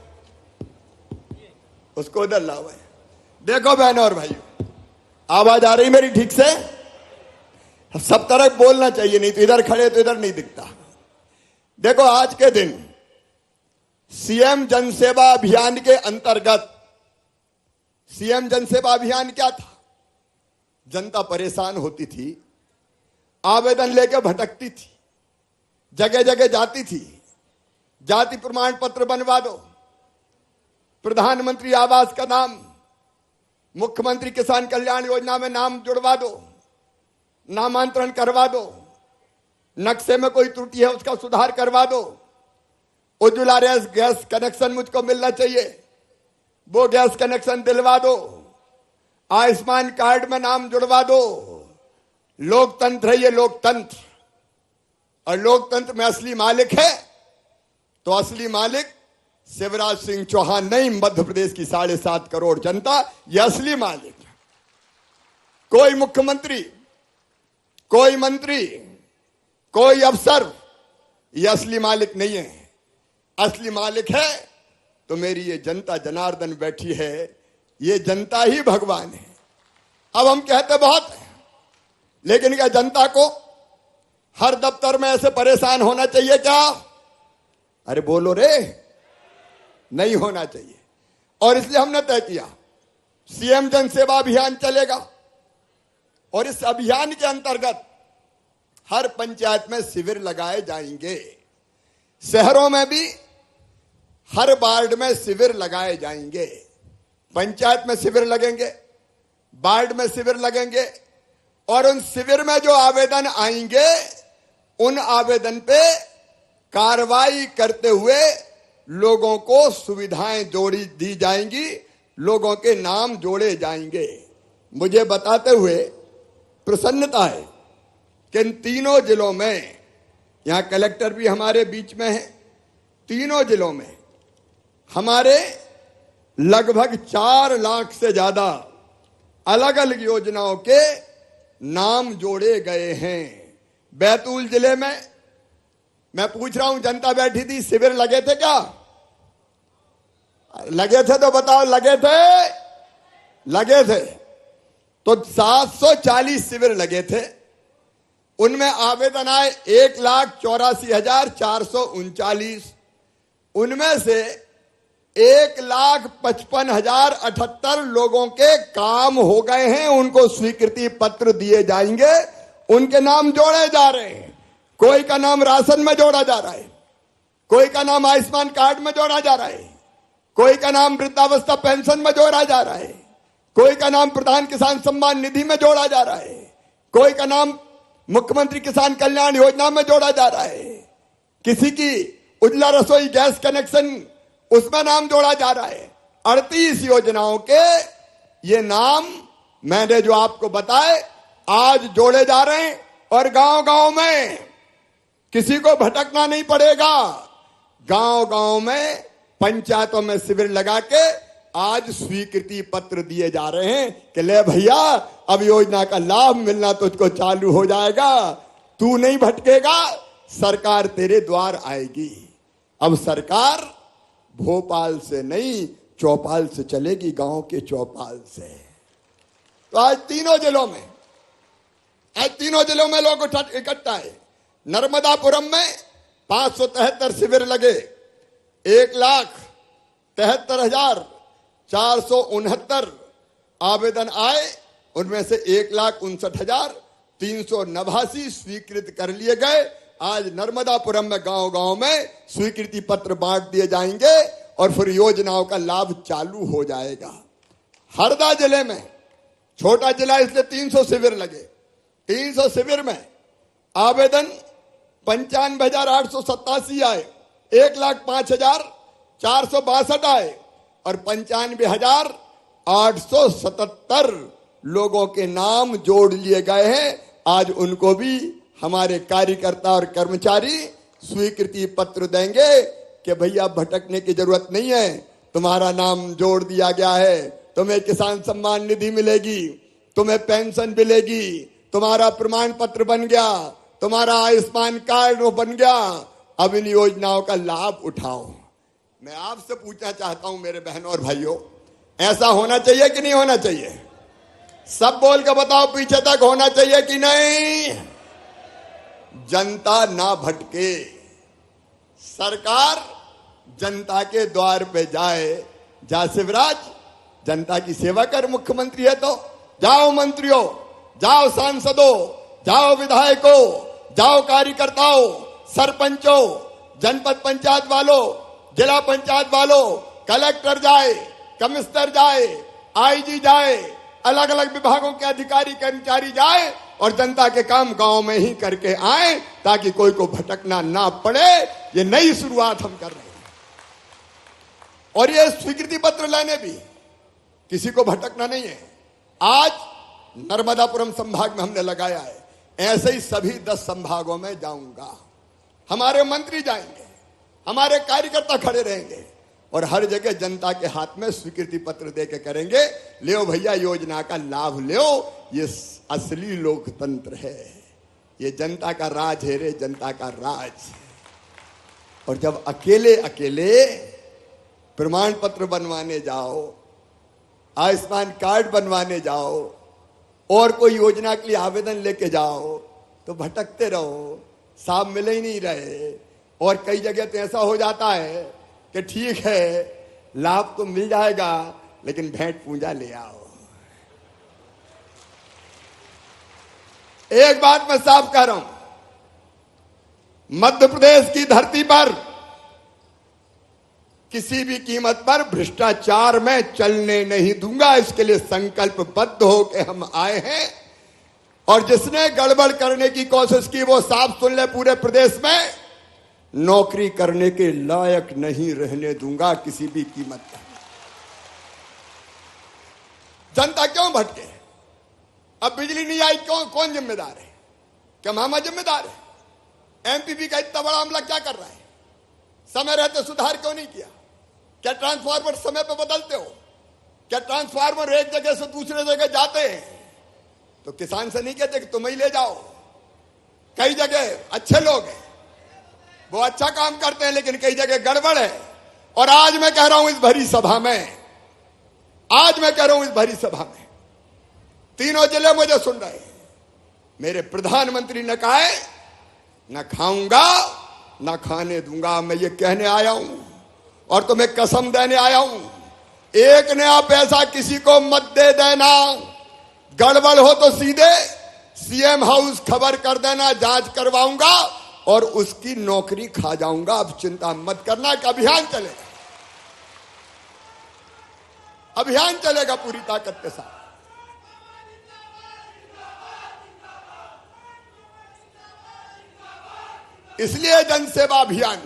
उसको उधर लाओ। देखो बहनों और भाइयों, आवाज आ रही मेरी ठीक से? सब तरफ बोलना चाहिए, नहीं तो इधर खड़े तो इधर नहीं दिखता। देखो आज के दिन सीएम जनसेवा अभियान के अंतर्गत, सीएम जनसेवा अभियान क्या था? जनता परेशान होती थी, आवेदन लेकर भटकती थी, जगह जगह जाती थी, जाति प्रमाण पत्र बनवा दो, प्रधानमंत्री आवास का नाम, मुख्यमंत्री किसान कल्याण योजना में नाम जुड़वा दो, नामांतरण करवा दो, नक्शे में कोई त्रुटि है उसका सुधार करवा दो, उज्ज्वला गैस कनेक्शन मुझको मिलना चाहिए, वो गैस कनेक्शन दिलवा दो, आयुष्मान कार्ड में नाम जुड़वा दो। लोकतंत्र है ये, लोकतंत्र, और लोकतंत्र में असली मालिक है तो असली मालिक शिवराज सिंह चौहान नहीं, मध्य प्रदेश की 7.5 करोड़ जनता, ये असली मालिक है। कोई मुख्यमंत्री, कोई मंत्री, कोई अफसर ये असली मालिक नहीं है। असली मालिक है तो मेरी ये जनता जनार्दन बैठी है, ये जनता ही भगवान है। अब हम कहते बहुत हैं, लेकिन क्या जनता को हर दफ्तर में ऐसे परेशान होना चाहिए क्या? अरे बोलो रे, नहीं होना चाहिए। और इसलिए हमने तय किया सीएम जन सेवा अभियान चलेगा, और इस अभियान के अंतर्गत हर पंचायत में शिविर लगाए जाएंगे, शहरों में भी हर वार्ड में शिविर लगाए जाएंगे। पंचायत में शिविर लगेंगे, वार्ड में शिविर लगेंगे, और उन शिविर में जो आवेदन आएंगे उन आवेदन पे कार्रवाई करते हुए लोगों को सुविधाएं जोड़ी दी जाएंगी, लोगों के नाम जोड़े जाएंगे। मुझे बताते हुए प्रसन्नता है कि इन तीनों जिलों में, यहां कलेक्टर भी हमारे बीच में है, तीनों जिलों में हमारे लगभग 4 लाख से ज्यादा अलग अलग योजनाओं के नाम जोड़े गए हैं। बैतूल जिले में मैं पूछ रहा हूं, जनता बैठी थी, शिविर लगे थे क्या? लगे थे तो बताओ, लगे थे? लगे थे तो 740 शिविर लगे थे, उनमें आवेदन आए 1,84,439। उनमें से 1,55,078 लोगों के काम हो गए हैं, उनको स्वीकृति पत्र दिए जाएंगे, उनके नाम जोड़े जा रहे हैं। कोई का नाम राशन में जोड़ा जा रहा है, कोई का नाम आयुष्मान कार्ड में जोड़ा जा रहा है, कोई का नाम वृद्धावस्था पेंशन में जोड़ा जा रहा है, कोई का नाम प्रधान किसान सम्मान निधि में जोड़ा जा रहा है, कोई का नाम मुख्यमंत्री किसान कल्याण योजना में जोड़ा जा रहा है, किसी की उज्ज्वला रसोई गैस कनेक्शन उसमें नाम जोड़ा जा रहा है। 38 योजनाओं के ये नाम मैंने जो आपको बताए आज जोड़े जा रहे हैं, और गांव गांव में किसी को भटकना नहीं पड़ेगा। गांव गांव में पंचायतों में शिविर लगा के आज स्वीकृति पत्र दिए जा रहे हैं कि ले भैया, अब योजना का लाभ मिलना तुझको चालू हो जाएगा, तू नहीं भटकेगा, सरकार तेरे द्वार आएगी। अब सरकार भोपाल से नहीं, चौपाल से चलेगी, गांव के चौपाल से। तो आज तीनों जिलों में लोग इकट्ठा है। नर्मदापुरम में 573 शिविर लगे, 1,73,469 आवेदन आए, उनमें से 1,59,000 389 स्वीकृत कर लिए गए। आज नर्मदापुरम में गांव गांव में स्वीकृति पत्र बांट दिए जाएंगे और फिर योजनाओं का लाभ चालू हो जाएगा। हरदा जिले में, छोटा जिला इसलिए 300 शिविर लगे। 300 शिविर में आवेदन 95,887 आए, 1,05,462 आए और 95,877 लोगों के नाम जोड़ लिए गए हैं। आज उनको भी हमारे कार्यकर्ता और कर्मचारी स्वीकृति पत्र देंगे कि भैया भटकने की जरूरत नहीं है, तुम्हारा नाम जोड़ दिया गया है, तुम्हें किसान सम्मान निधि मिलेगी, तुम्हें पेंशन मिलेगी, तुम्हारा प्रमाण पत्र बन गया, तुम्हारा आयुष्मान कार्ड बन गया, अब इन योजनाओं का लाभ उठाओ। मैं आपसे पूछना चाहता हूं मेरे बहनों और भाइयों, ऐसा होना चाहिए कि नहीं होना चाहिए? सब बोल के बताओ, पीछे तक होना चाहिए कि नहीं? जनता ना भटके, सरकार जनता के द्वार पे जाए। जा शिवराज, जनता की सेवा कर। मुख्यमंत्री है तो जाओ, मंत्रियों जाओ, सांसदों जाओ, विधायकों जाओ, कार्यकर्ताओं, सरपंचों, जनपद पंचायत वालों, जिला पंचायत वालों, कलेक्टर जाए, कमिश्नर जाए, आईजी जाए, अलग अलग विभागों के अधिकारी कर्मचारी जाए और जनता के काम गांव में ही करके आए ताकि कोई को भटकना ना पड़े। ये नई शुरुआत हम कर रहे हैं और ये स्वीकृति पत्र लाने भी किसी को भटकना नहीं है। आज नर्मदापुरम संभाग में हमने लगाया है, ऐसे ही सभी 10 संभागों में जाऊंगा। हमारे मंत्री जाएंगे, हमारे कार्यकर्ता खड़े रहेंगे और हर जगह जनता के हाथ में स्वीकृति पत्र दे के करेंगे, ले भैया योजना का लाभ लो। ये असली लोकतंत्र है, ये जनता का राज है रे, जनता का राज। और जब अकेले अकेले प्रमाण पत्र बनवाने जाओ, आयुष्मान कार्ड बनवाने जाओ और कोई योजना के लिए आवेदन लेके जाओ तो भटकते रहो, साहब मिले ही नहीं रहे। और कई जगह तो ऐसा हो जाता है कि ठीक है लाभ तो मिल जाएगा लेकिन भेंट पूंजा ले आओ। एक बात मैं साफ कह रहा हूं, मध्य प्रदेश की धरती पर किसी भी कीमत पर भ्रष्टाचार में चलने नहीं दूंगा। इसके लिए संकल्पबद्ध होकर हम आए हैं और जिसने गड़बड़ करने की कोशिश की वो साफ सुन ले, पूरे प्रदेश में नौकरी करने के लायक नहीं रहने दूंगा किसी भी कीमत पर। जनता क्यों भटके? अब बिजली नहीं आई, क्यों? कौन जिम्मेदार है? क्या मामा जिम्मेदार है? एमपीपी का इतना बड़ा मामला क्या कर रहा है? समय रहते सुधार क्यों नहीं किया? क्या ट्रांसफार्मर समय पर बदलते हो? क्या ट्रांसफार्मर एक जगह से दूसरे जगह जाते हैं तो किसान से नहीं कहते कि तुम ही ले जाओ? कई जगह अच्छे लोग हैं, वो अच्छा काम करते हैं, लेकिन कई जगह गड़बड़ है। और आज मैं कह रहा हूं इस भरी सभा में, तीनों जिले मुझे सुन रहे हैं। मेरे प्रधानमंत्री ने कहा है न खाऊंगा न खाने दूंगा। मैं ये कहने आया हूं और तुम्हें कसम देने आया हूं, एक नया पैसा किसी को मत दे देना। गड़बड़ हो तो सीधे सीएम हाउस खबर कर देना, जांच करवाऊंगा और उसकी नौकरी खा जाऊंगा। अब चिंता मत करना। एक अभियान चलेगा पूरी ताकत के साथ। इसलिए जनसेवा अभियान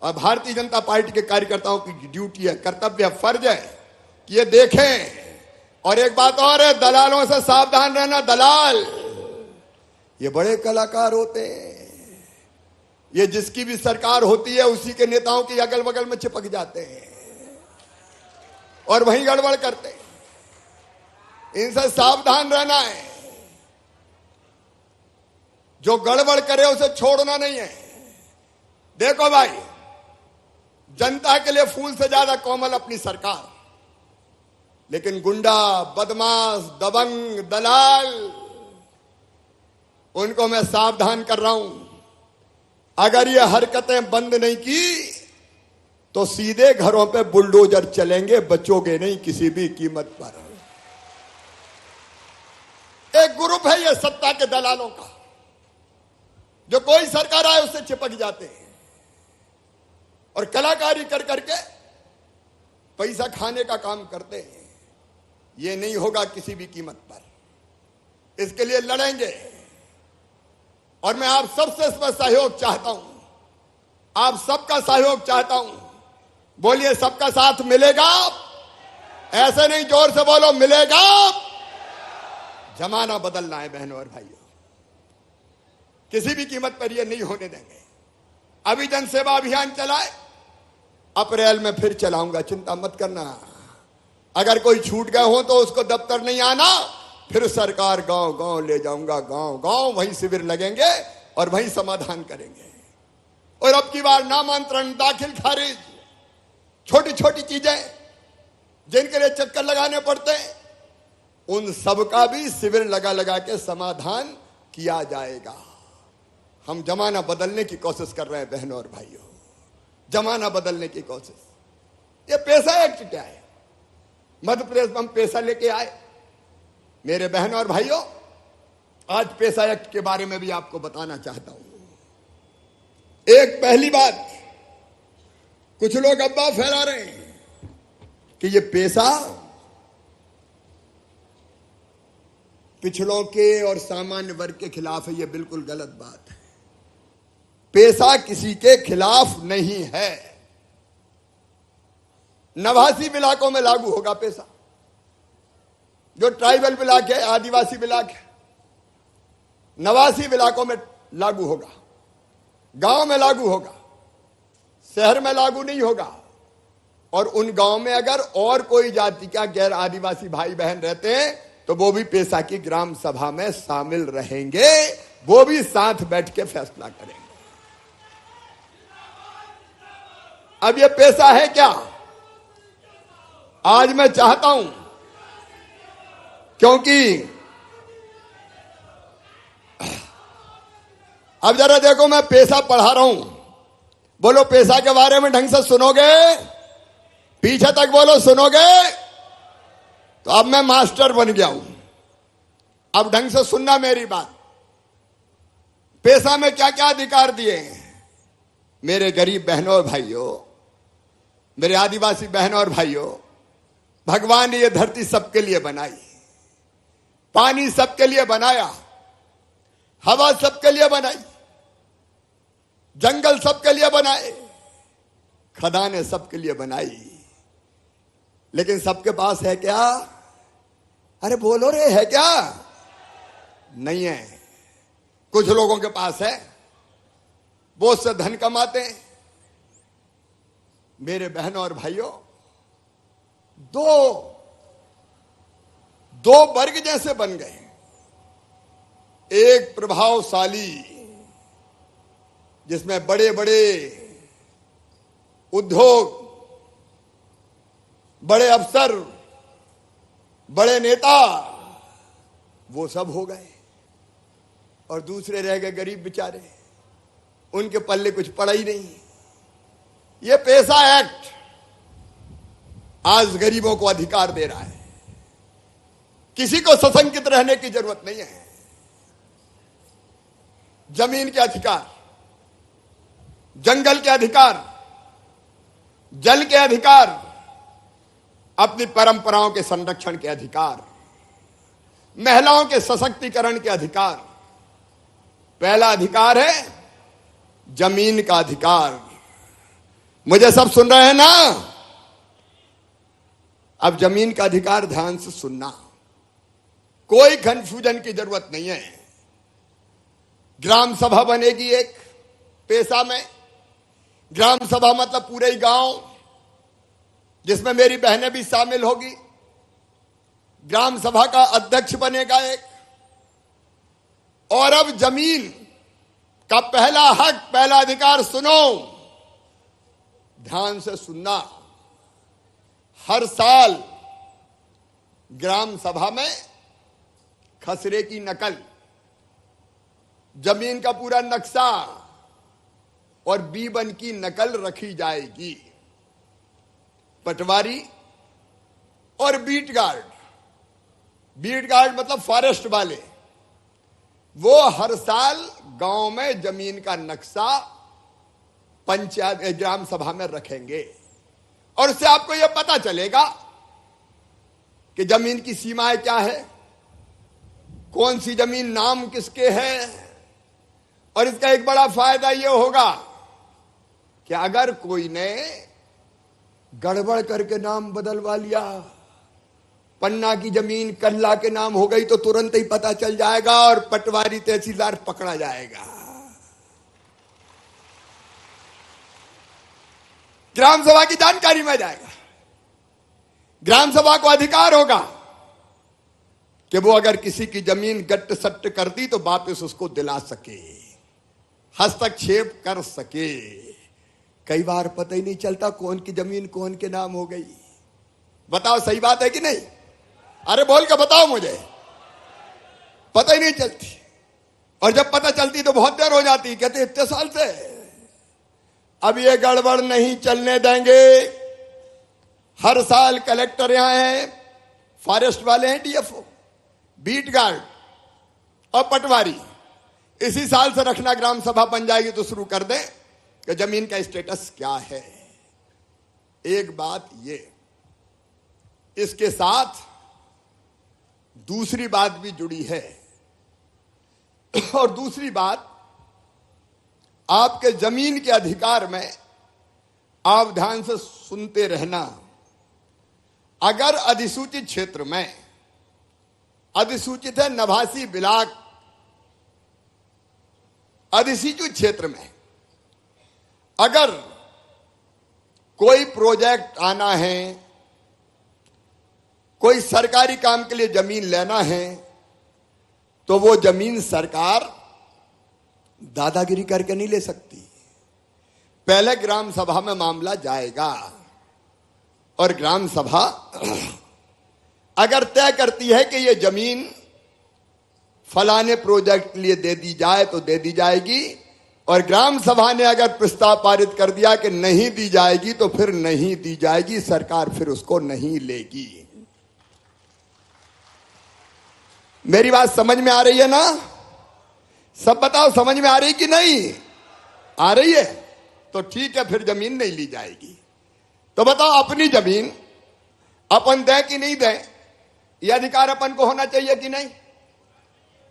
और भारतीय जनता पार्टी के कार्यकर्ताओं की ड्यूटी है, कर्तव्य है, फर्ज है कि ये देखें। और एक बात और है, दलालों से सावधान रहना। दलाल ये बड़े कलाकार होते हैं, ये जिसकी भी सरकार होती है उसी के नेताओं की अगल बगल में चिपक जाते हैं और वहीं गड़बड़ करते हैं। इनसे सावधान रहना है। जो गड़बड़ करे उसे छोड़ना नहीं है। देखो भाई, जनता के लिए फूल से ज्यादा कोमल अपनी सरकार, लेकिन गुंडा, बदमाश, दबंग, दलाल, उनको मैं सावधान कर रहा हूं। अगर ये हरकतें बंद नहीं की तो सीधे घरों पे बुलडोजर चलेंगे, बचोगे नहीं किसी भी कीमत पर। एक ग्रुप है ये सत्ता के दलालों का, जो कोई सरकार आए उससे चिपक जाते हैं और कलाकारी कर करके पैसा खाने का काम करते हैं। ये नहीं होगा किसी भी कीमत पर, इसके लिए लड़ेंगे। और मैं आप सबसे इसमें सहयोग चाहता हूं, आप सबका सहयोग चाहता हूं। बोलिए सबका साथ मिलेगा? ऐसे नहीं, जोर से बोलो, मिलेगा। जमाना बदलना है बहनों और भाइयों, किसी भी कीमत पर यह नहीं होने देंगे। अभी जन सेवा अभियान चलाए, अप्रैल में फिर चलाऊंगा, चिंता मत करना। अगर कोई छूट गए हो तो उसको दफ्तर नहीं आना, फिर सरकार गांव गांव ले जाऊंगा, गांव गांव वहीं शिविर लगेंगे और वहीं समाधान करेंगे। और अब की बार नामांतरण, दाखिल खारिज, छोटी छोटी चीजें जिनके लिए चक्कर लगाने पड़ते हैं, उन सब का भी शिविर लगा लगा के समाधान किया जाएगा। हम जमाना बदलने की कोशिश कर रहे हैं बहनों और भाइयों, जमाना बदलने की कोशिश। ये पैसा एक्ट क्या है? मध्य प्रदेश में हम पैसा लेके आए। मेरे बहनों और भाइयों, आज पैसा एक्ट के बारे में भी आपको बताना चाहता हूं। एक पहली बात, कुछ लोग अफवाह फैला रहे हैं कि ये पैसा पिछड़ों के और सामान्य वर्ग के खिलाफ है। ये बिल्कुल गलत बात है। पैसा किसी के खिलाफ नहीं है। नवासी इलाकों में लागू होगा पैसा, जो ट्राइबल ब्लॉक है, आदिवासी ब्लॉक है, नवासी इलाकों में लागू होगा, गांव में लागू होगा, शहर में लागू नहीं होगा। और उन गांव में अगर और कोई जाति का गैर आदिवासी भाई बहन रहते हैं तो वो भी पैसा की ग्राम सभा में शामिल रहेंगे, वो भी साथ बैठ के फैसला करेंगे। अब ये पैसा है क्या? आज मैं चाहता हूं, क्योंकि अब जरा देखो, मैं पैसा पढ़ा रहा हूं, बोलो पैसा के बारे में ढंग से सुनोगे? पीछे तक बोलो, सुनोगे? तो अब मैं मास्टर बन गया हूं, अब ढंग से सुनना मेरी बात। पैसा में क्या क्या अधिकार दिए हैं मेरे गरीब बहनों और भाइयों, मेरे आदिवासी बहनों और भाइयों? भगवान ने यह धरती सबके लिए बनाई, पानी सबके लिए बनाया, हवा सबके लिए बनाई, जंगल सबके लिए बनाए, खदानें सबके लिए बनाई। लेकिन सबके पास है क्या? अरे बोलो रे, है क्या? नहीं है। कुछ लोगों के पास है, वो उससे धन कमाते हैं। मेरे बहनों और भाइयों, दो वर्ग जैसे बन गए। एक प्रभावशाली, जिसमें बड़े बड़े उद्योग, बड़े अफसर, बड़े नेता, वो सब हो गए। और दूसरे रह गए गरीब बेचारे, उनके पल्ले कुछ पड़ा ही नहीं। ये पैसा एक्ट आज गरीबों को अधिकार दे रहा है। किसी को सशंकित रहने की जरूरत नहीं है। जमीन के अधिकार, जंगल के अधिकार, जल के अधिकार, अपनी परंपराओं के संरक्षण के अधिकार, महिलाओं के सशक्तिकरण के अधिकार। पहला अधिकार है जमीन का अधिकार। मुझे सब सुन रहे हैं ना? अब जमीन का अधिकार ध्यान से सुनना, कोई कंफ्यूजन की जरूरत नहीं है। ग्राम सभा बनेगी एक पैसा में। ग्राम सभा मतलब पूरे ही गांव, जिसमें मेरी बहनें भी शामिल होगी। ग्राम सभा का अध्यक्ष बनेगा एक। और अब जमीन का पहला हक, पहला अधिकार सुनो, ध्यान से सुनना। हर साल ग्राम सभा में खसरे की नकल, जमीन का पूरा नक्शा और बीबन की नकल रखी जाएगी। पटवारी और बीट गार्ड बीट गार्ड मतलब फॉरेस्ट वाले, वो हर साल गांव में जमीन का नक्शा पंचायत ग्राम सभा में रखेंगे और उससे आपको यह पता चलेगा कि जमीन की सीमाएं क्या है, कौन सी जमीन नाम किसके है। और इसका एक बड़ा फायदा यह होगा कि अगर कोई ने गड़बड़ करके नाम बदलवा लिया, पन्ना की जमीन कल्ला के नाम हो गई, तो तुरंत ही पता चल जाएगा और पटवारी तहसीलदार पकड़ा जाएगा। ग्राम सभा की जानकारी में जाएगा। ग्राम सभा को अधिकार होगा कि वो अगर किसी की जमीन गट्ट सट्ट कर दी तो वापस उसको दिला सके, हस्तक्षेप कर सके। कई बार पता ही नहीं चलता कौन की जमीन कौन के नाम हो गई। बताओ सही बात है कि नहीं? अरे बोल के बताओ मुझे, पता ही नहीं चलती। और जब पता चलती तो बहुत देर हो जाती। कहते इतने साल से अब ये गड़बड़ नहीं चलने देंगे। हर साल कलेक्टर यहां है, फॉरेस्ट वाले हैं, डीएफओ, बीट गार्ड और पटवारी। इसी साल से रखना, ग्राम सभा बन जाएगी तो शुरू कर दें कि जमीन का स्टेटस क्या है। एक बात ये, इसके साथ दूसरी बात भी जुड़ी है। और दूसरी बात, आपके जमीन के अधिकार में आप ध्यान से सुनते रहना। अगर अधिसूचित क्षेत्र में, अधिसूचित है नवासी ब्लॉक, अधिसूचित क्षेत्र में अगर कोई प्रोजेक्ट आना है, कोई सरकारी काम के लिए जमीन लेना है, तो वो जमीन सरकार दादागिरी करके नहीं ले सकती। पहले ग्राम सभा में मामला जाएगा और ग्राम सभा अगर तय करती है कि ये जमीन फलाने प्रोजेक्ट के लिए दे दी जाए तो दे दी जाएगी, और ग्राम सभा ने अगर प्रस्ताव पारित कर दिया कि नहीं दी जाएगी तो फिर नहीं दी जाएगी, सरकार फिर उसको नहीं लेगी। मेरी बात समझ में आ रही है ना? सब बताओ, समझ में आ रही कि नहीं आ रही है? तो ठीक है, फिर जमीन नहीं ली जाएगी। तो बताओ, अपनी जमीन अपन दें कि नहीं दें? ये अधिकार अपन को होना चाहिए कि नहीं?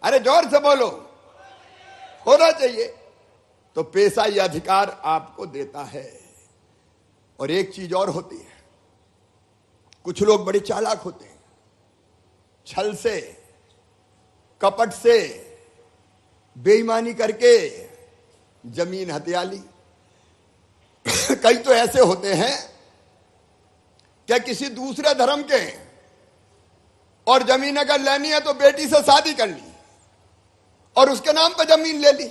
अरे जोर से बोलो, होना चाहिए। तो पेशा ये अधिकार आपको देता है। और एक चीज और होती है, कुछ लोग बड़े चालाक होते हैं, छल से, कपट से, बेईमानी करके जमीन हथिया ली। कई तो ऐसे होते हैं क्या किसी दूसरे धर्म के, और जमीन अगर लेनी है तो बेटी से शादी कर ली और उसके नाम पर जमीन ले ली।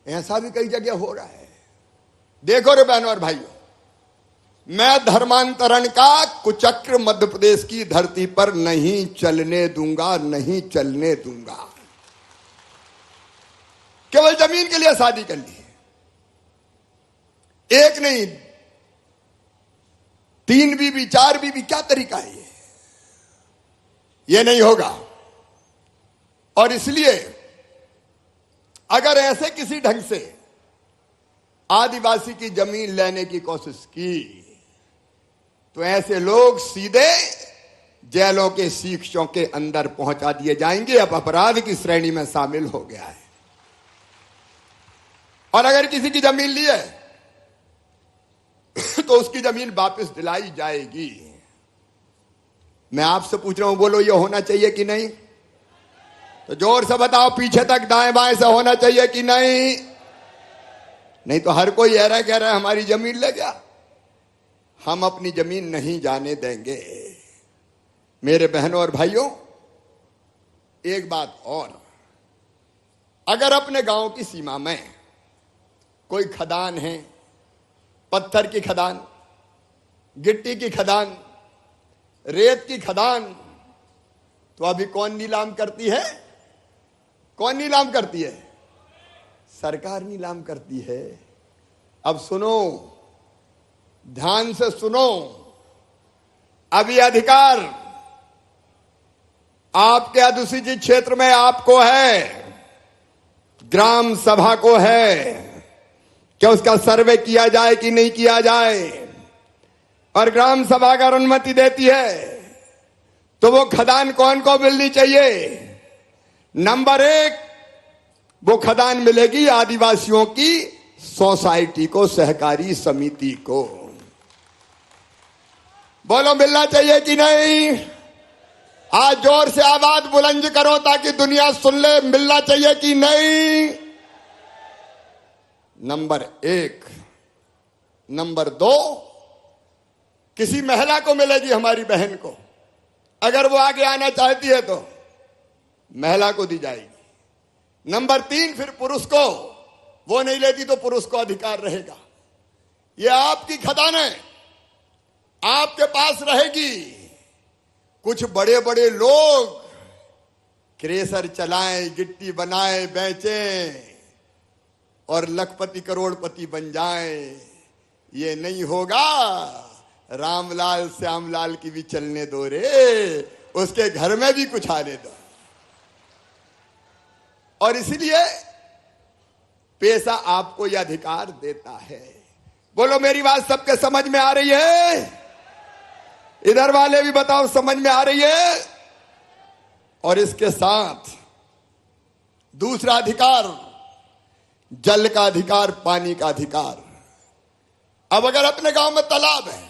ऐसा भी कई जगह हो रहा है। देखो रे बहनों और भाइयों, मैं धर्मांतरण का कुचक्र मध्य प्रदेश की धरती पर नहीं चलने दूंगा, नहीं चलने दूंगा। केवल जमीन के लिए शादी कर ली, एक नहीं 3 बीवी 4 बीवी, क्या तरीका है ये नहीं होगा। और इसलिए अगर ऐसे किसी ढंग से आदिवासी की जमीन लेने की कोशिश की तो ऐसे लोग सीधे जेलों के सीखों के अंदर पहुंचा दिए जाएंगे। अब अपराध की श्रेणी में शामिल हो गया है। और अगर किसी की जमीन ली है तो उसकी जमीन वापस दिलाई जाएगी। मैं आपसे पूछ रहा हूं, बोलो ये होना चाहिए कि नहीं? तो जोर से बताओ, पीछे तक दाएं बाएं से होना चाहिए कि नहीं? नहीं तो हर कोई कह रहा है हमारी जमीन ले गया। हम अपनी जमीन नहीं जाने देंगे। मेरे बहनों और भाइयों, एक बात और, अगर अपने गांव की सीमा में कोई खदान है, पत्थर की खदान, गिट्टी की खदान, रेत की खदान, तो अभी कौन नीलाम करती है? कौन नीलाम करती है? सरकार नीलाम करती है। अब सुनो, ध्यान से सुनो, अब ये अधिकार आपके अनुसूचित क्षेत्र में आपको है, ग्राम सभा को है, क्या उसका सर्वे किया जाए कि नहीं किया जाए। और ग्राम सभा अगर अनुमति देती है तो वो खदान कौन को मिलनी चाहिए? नंबर 1, वो खदान मिलेगी आदिवासियों की सोसाइटी को, सहकारी समिति को। बोलो मिलना चाहिए कि नहीं? आज जोर से आवाज बुलंद करो ताकि दुनिया सुन ले, मिलना चाहिए कि नहीं? नंबर 1। नंबर 2, किसी महिला को मिलेगी, हमारी बहन को, अगर वो आगे आना चाहती है तो महिला को दी जाएगी। नंबर 3, फिर पुरुष को, वो नहीं लेती तो पुरुष को अधिकार रहेगा। ये आपकी खदान है, आपके पास रहेगी। कुछ बड़े बड़े लोग क्रेशर चलाएं, गिट्टी बनाएं, बेचें और लखपति करोड़पति बन जाएं, ये नहीं होगा। रामलाल श्यामलाल की भी चलने दो रे, उसके घर में भी कुछ आने दो। और इसलिए पैसा आपको यह अधिकार देता है। बोलो मेरी बात सबके समझ में आ रही है? इधर वाले भी बताओ समझ में आ रही है? और इसके साथ दूसरा अधिकार, जल का अधिकार, पानी का अधिकार। अब अगर अपने गांव में तालाब है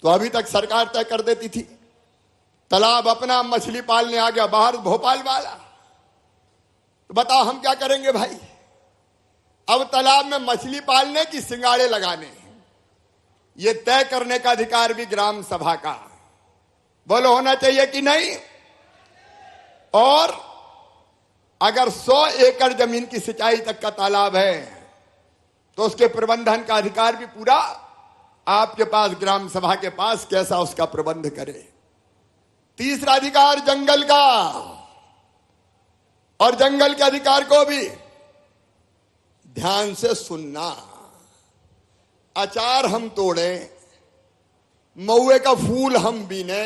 तो अभी तक सरकार तय कर देती थी, तालाब अपना मछली पालने आ गया बाहर भोपाल वाला, तो बताओ हम क्या करेंगे भाई? अब तालाब में मछली पालने की सिंगाड़े लगाने हैं, ये तय करने का अधिकार भी ग्राम सभा का। बोलो होना चाहिए कि नहीं? और अगर 100 एकड़ जमीन की सिंचाई तक का तालाब है तो उसके प्रबंधन का अधिकार भी पूरा आपके पास, ग्राम सभा के पास, कैसा उसका प्रबंध करे। तीसरा अधिकार जंगल का, और जंगल के अधिकार को भी ध्यान से सुनना। अचार हम तोड़ें, महुए का फूल हम बीने,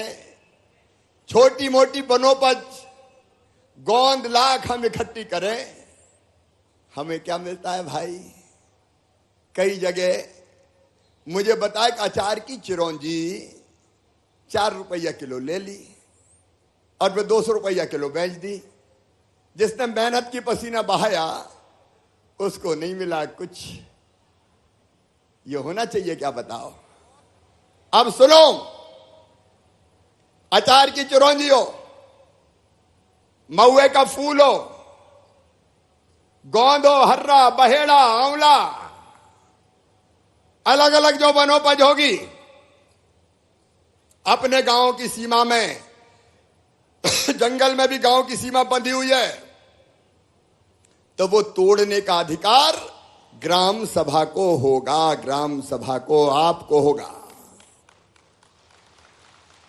छोटी मोटी बनोपज गोंद लाख हम इकट्ठी करें, हमें क्या मिलता है भाई? कई जगह मुझे बताया कि अचार की चिरौंजी 4 रुपया किलो ले ली और वे 200 रुपया किलो बेच दी। जिसने मेहनत की पसीना बहाया उसको नहीं मिला कुछ। ये होना चाहिए क्या बताओ? अब सुनो, अचार की चिरौंजी हो, महुए का फूल हो, गोंद हो, हर्रा, बहेड़ा, आंवला, अलग अलग जो वनोपज होगी अपने गांव की सीमा में जंगल में भी गांव की सीमा बंधी हुई है, तो वो तोड़ने का अधिकार ग्राम सभा को होगा, ग्राम सभा को, आपको होगा।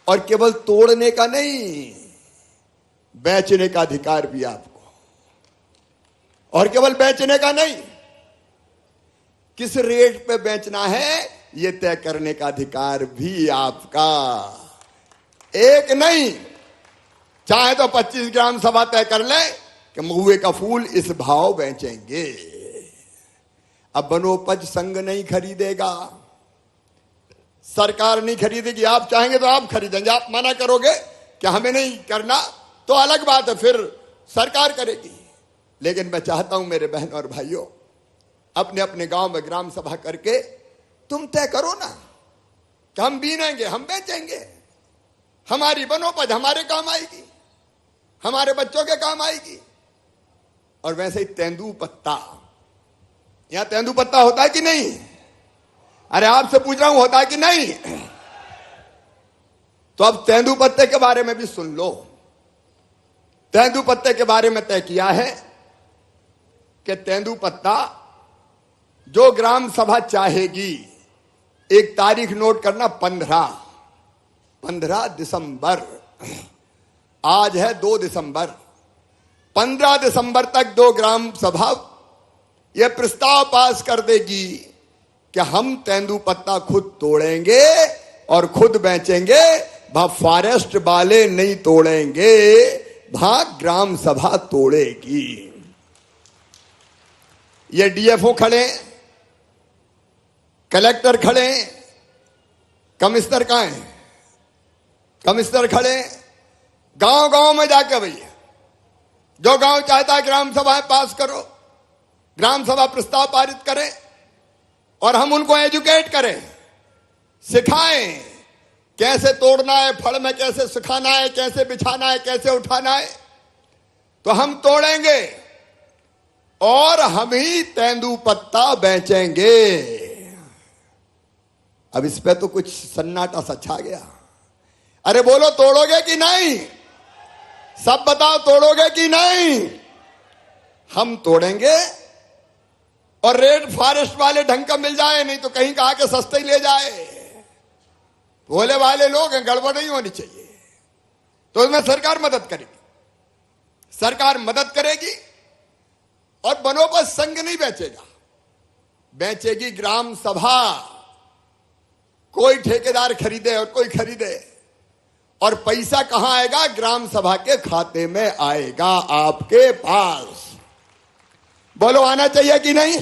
और केवल तोड़ने का नहीं, बेचने का अधिकार भी आपको। और केवल बेचने का नहीं, किस रेट पे बेचना है ये तय करने का अधिकार भी आपका। एक नहीं, चाहे तो 25 ग्राम सभा तय कर ले कि महुए का फूल इस भाव बेचेंगे। अब वनोपज संघ नहीं खरीदेगा, सरकार नहीं खरीदेगी। आप चाहेंगे तो आप खरीदेंगे, आप मना करोगे कि हमें नहीं करना तो अलग बात है, फिर सरकार करेगी। लेकिन मैं चाहता हूं मेरे बहन और भाइयों, अपने अपने गांव में ग्राम सभा करके तुम तय करो ना कि हम बीनेंगे, हम बेचेंगे, हमारी वनोपज हमारे काम आएगी, हमारे बच्चों के काम आएगी। और वैसे ही तेंदू पत्ता, यहां तेंदू पत्ता होता है कि नहीं? अरे आपसे पूछ रहा हूं, होता है कि नहीं? तो अब तेंदू पत्ते के बारे में भी सुन लो। तेंदू पत्ते के बारे में तय किया है कि तेंदू पत्ता जो ग्राम सभा चाहेगी, एक तारीख नोट करना, 15 दिसंबर, आज है 2 दिसंबर, 15 दिसंबर तक 2 ग्राम सभा यह प्रस्ताव पास कर देगी कि हम तेंदू पत्ता खुद तोड़ेंगे और खुद बेचेंगे। वहां फॉरेस्ट वाले नहीं तोड़ेंगे, वहां ग्राम सभा तोड़ेगी। ये डीएफओ खड़े, कलेक्टर खड़े, कमिश्नर कहां है? कमिश्नर खड़े, गांव गांव में जाके भैया जो गांव चाहता है ग्राम सभा पास करो, ग्राम सभा प्रस्ताव पारित करें और हम उनको एजुकेट करें, सिखाएं कैसे तोड़ना है, फल में कैसे सुखाना है, कैसे बिछाना है, कैसे उठाना है। तो हम तोड़ेंगे और हम ही तेंदुपत्ता बेचेंगे। अब इस पे तो कुछ सन्नाटा सा छा गया। अरे बोलो तोड़ोगे कि नहीं? सब बताओ तोड़ोगे कि नहीं? हम तोड़ेंगे और रेट फॉरेस्ट वाले ढंग का मिल जाए, नहीं तो कहीं कहा के सस्ते ही ले जाए। भोले वाले लोग हैं, गड़बड़ नहीं होनी चाहिए। तो उसमें सरकार मदद करेगी, सरकार मदद करेगी और बनोपज संघ नहीं बेचेगा, बेचेगी ग्राम सभा। कोई ठेकेदार खरीदे और कोई खरीदे, और पैसा कहां आएगा? ग्राम सभा के खाते में आएगा, आपके पास। बोलो आना चाहिए कि नहीं?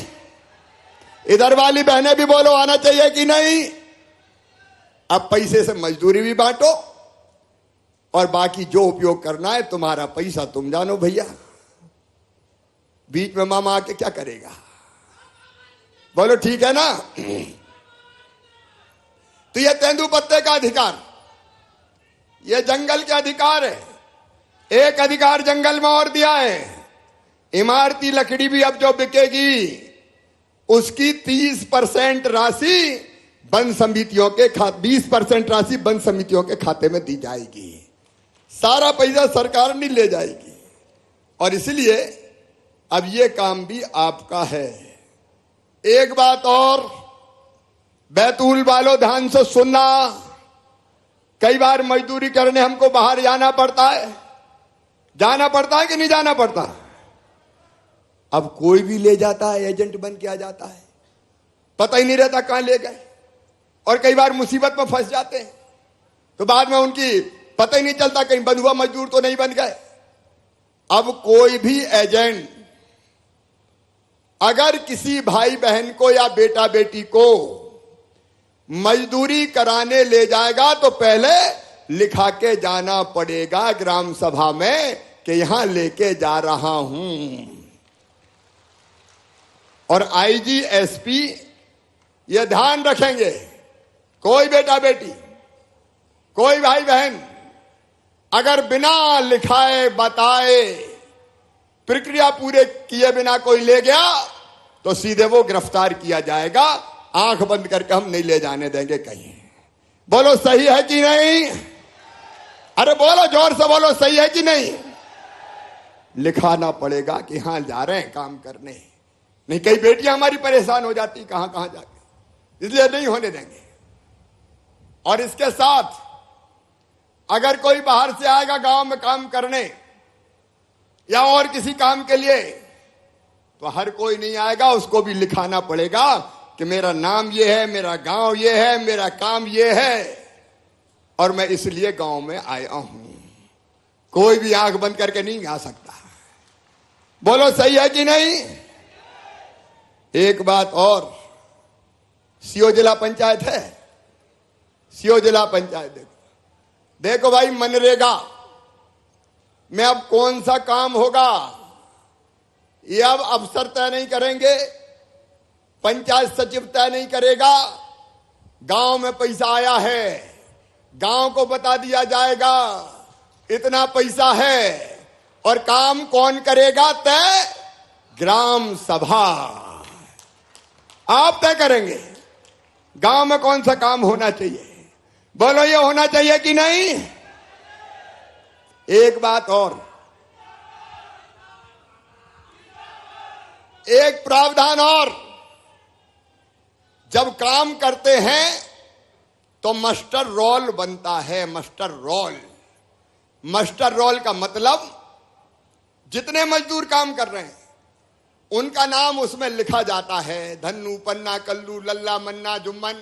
इधर वाली बहनें भी बोलो आना चाहिए कि नहीं? अब पैसे से मजदूरी भी बांटो और बाकी जो उपयोग करना है तुम्हारा पैसा तुम जानो भैया। बीच में मामा आके क्या करेगा? बोलो ठीक है ना? तो यह तेंदुपत्ते का अधिकार, यह जंगल के अधिकार है। एक अधिकार जंगल में और दिया है, इमारती लकड़ी भी अब जो बिकेगी उसकी 30% राशि वन समितियों के खाते, 20% राशि वन समितियों के खाते में दी जाएगी। सारा पैसा सरकार नहीं ले जाएगी। और इसलिए अब यह काम भी आपका है। एक बात और, बैतूल वालों ध्यान से सुनना, कई बार मजदूरी करने हमको बाहर जाना पड़ता है। जाना पड़ता है कि नहीं जाना पड़ता? अब कोई भी ले जाता है, एजेंट बन के आ जाता है, पता ही नहीं रहता कहां ले गए, और कई बार मुसीबत में फंस जाते हैं तो बाद में उनकी पता ही नहीं चलता कहीं बंधुआ मजदूर तो नहीं बन गए। अब कोई भी एजेंट अगर किसी भाई बहन को या बेटा बेटी को मजदूरी कराने ले जाएगा तो पहले लिखा के जाना पड़ेगा ग्राम सभा में कि यहां लेके जा रहा हूं। और आईजी एसपी ये ध्यान रखेंगे, कोई बेटा बेटी, कोई भाई बहन अगर बिना लिखाए बताए प्रक्रिया पूरे किए बिना कोई ले गया तो सीधे वो गिरफ्तार किया जाएगा। आंख बंद करके हम नहीं ले जाने देंगे कहीं। बोलो सही है कि नहीं? अरे बोलो जोर से बोलो, सही है कि नहीं? लिखाना पड़ेगा कि हां जा रहे हैं काम करने, नहीं कई बेटियां हमारी परेशान हो जाती कहां कहां जाके, इसलिए नहीं होने देंगे। और इसके साथ अगर कोई बाहर से आएगा गांव में काम करने या और किसी काम के लिए तो हर कोई नहीं आएगा, उसको भी लिखाना पड़ेगा कि मेरा नाम ये है, मेरा गांव ये है, मेरा काम ये है और मैं इसलिए गांव में आया हूं। कोई भी आंख बंद करके नहीं आ सकता। बोलो सही है कि नहीं? एक बात और, सीओ जिला पंचायत है, सीओ जिला पंचायत देखो भाई, मनरेगा में अब कौन सा काम होगा ये अब अफसर तय नहीं करेंगे, पंचायत सचिव तय नहीं करेगा। गांव में पैसा आया है, गांव को बता दिया जाएगा इतना पैसा है, और काम कौन करेगा तय? ग्राम सभा आप तय करेंगे गांव में कौन सा काम होना चाहिए। बोलो ये होना चाहिए कि नहीं? एक बात और, एक प्रावधान और, जब काम करते हैं तो मास्टर रोल बनता है। मास्टर रोल, मास्टर रोल का मतलब जितने मजदूर काम कर रहे हैं उनका नाम उसमें लिखा जाता है, धन्नू, पन्ना, कल्लू, लल्ला, मन्ना, जुम्मन।